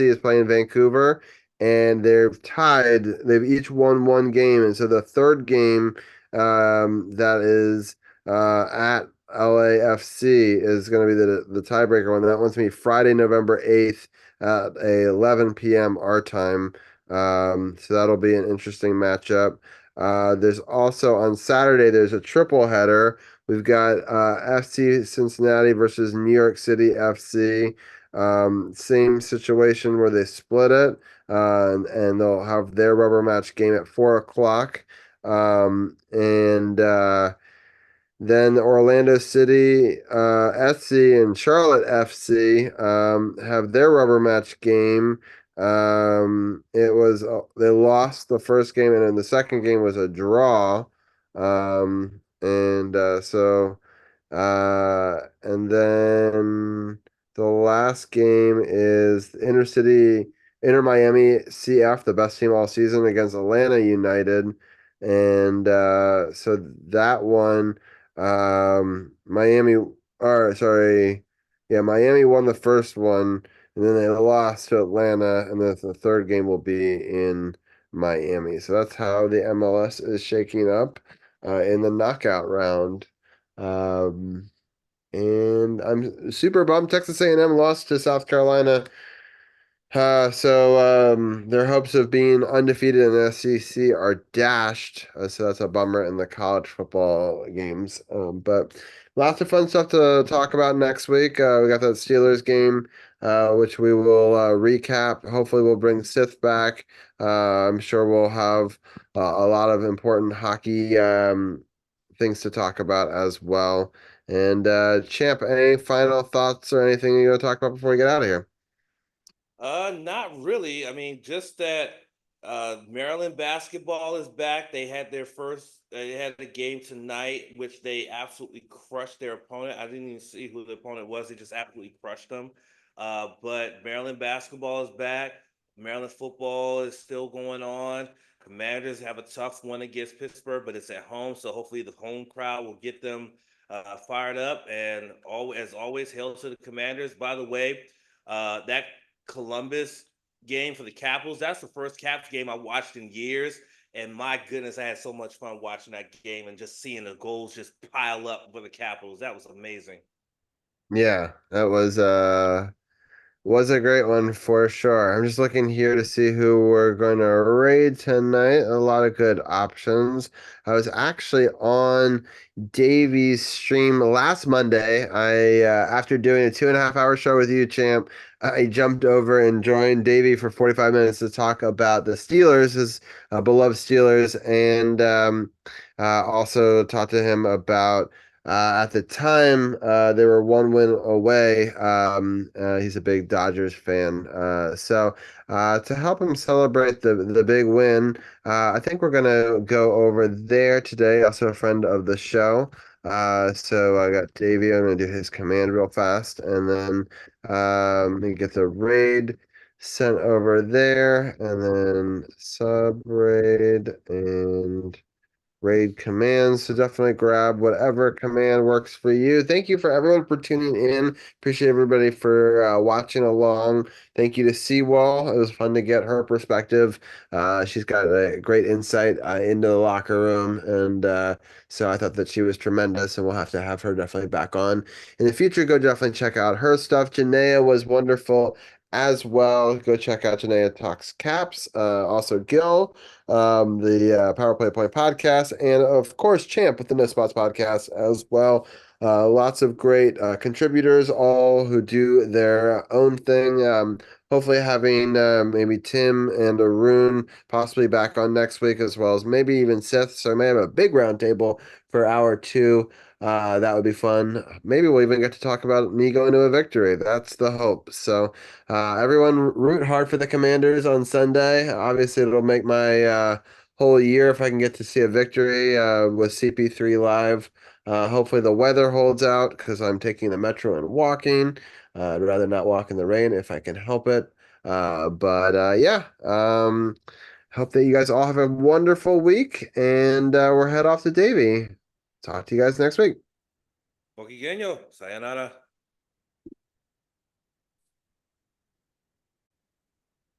is playing Vancouver, and they're tied. They've each won one game, and so the third game, that is at LAFC, is going to be the tiebreaker one. That one's going to be Friday, November 8th at 11 p.m. our time. So that'll be an interesting matchup. There's also on Saturday, there's a triple header. We've got FC Cincinnati versus New York City FC. Same situation where they split it, and they'll have their rubber match game at 4 o'clock. And then Orlando City SC and Charlotte FC have their rubber match game. It was they lost the first game, and then the second game was a draw. And and then the last game is Inter Miami CF, the best team all season, against Atlanta United. And so that one, Miami, or sorry, yeah, Miami won the first one, and then they lost to Atlanta, and then the third game will be in Miami. So that's how the MLS is shaking up in the knockout round. And I'm super bummed Texas A&M lost to South Carolina. Their hopes of being undefeated in the SEC are dashed. So that's a bummer in the college football games. But lots of fun stuff to talk about next week. We got that Steelers game, which we will recap. Hopefully, we'll bring Sith back. I'm sure we'll have a lot of important hockey things to talk about as well. And Champ, any final thoughts or anything you want to talk about before we get out of here? Not really. I mean, just that Maryland basketball is back. They had a game tonight, which they absolutely crushed their opponent. I didn't even see who the opponent was. They just absolutely crushed them. But Maryland basketball is back. Maryland football is still going on. Commanders have a tough one against Pittsburgh, but it's at home, so hopefully the home crowd will get them fired up. And as always, hail to the Commanders. By the way, that Columbus game for the Capitals. That's the first Caps game I watched in years. And my goodness, I had so much fun watching that game and just seeing the goals just pile up for the Capitals. That was amazing. Yeah, that was a great one for sure. I'm just looking here to see who we're going to raid tonight. A lot of good options. I was actually on Davy's stream last Monday. After doing a 2.5 hour show with you, Champ, I jumped over and joined Davy for 45 minutes to talk about the Steelers, his beloved Steelers, and also talked to him about at the time, they were one win away. He's a big Dodgers fan. To help him celebrate the big win, I think we're gonna go over there today. Also, a friend of the show. So I got Davey. I'm gonna do his command real fast, and then we get the raid sent over there, and then sub raid and raid commands. So definitely grab whatever command works for you. Thank you for everyone for tuning in. Appreciate everybody for watching along. Thank you to Seawall. It was fun to get her perspective. She's got a great insight into the locker room, and so I thought that she was tremendous, and we'll have her definitely back on in the future. Go definitely check out her stuff. Janaea was wonderful as well. Go check out Janaea Talks Caps. Also Gil, the Power Play Point podcast, and of course Champ with the No Spots podcast as well. Lots of great contributors, all who do their own thing. Hopefully, having maybe Tim and Arun possibly back on next week, as well as maybe even Seth. So, I may have a big roundtable for hour 2. That would be fun. Maybe we'll even get to talk about me going to a victory. That's the hope. So, everyone root hard for the Commanders on Sunday. Obviously, it'll make my whole year if I can get to see a victory with CP3 live. Hopefully the weather holds out because I'm taking the metro and walking. I'd rather not walk in the rain if I can help it. But yeah, hope that you guys all have a wonderful week, and we're head off to Davie. Talk to you guys next week. Poquigueño, sayonara.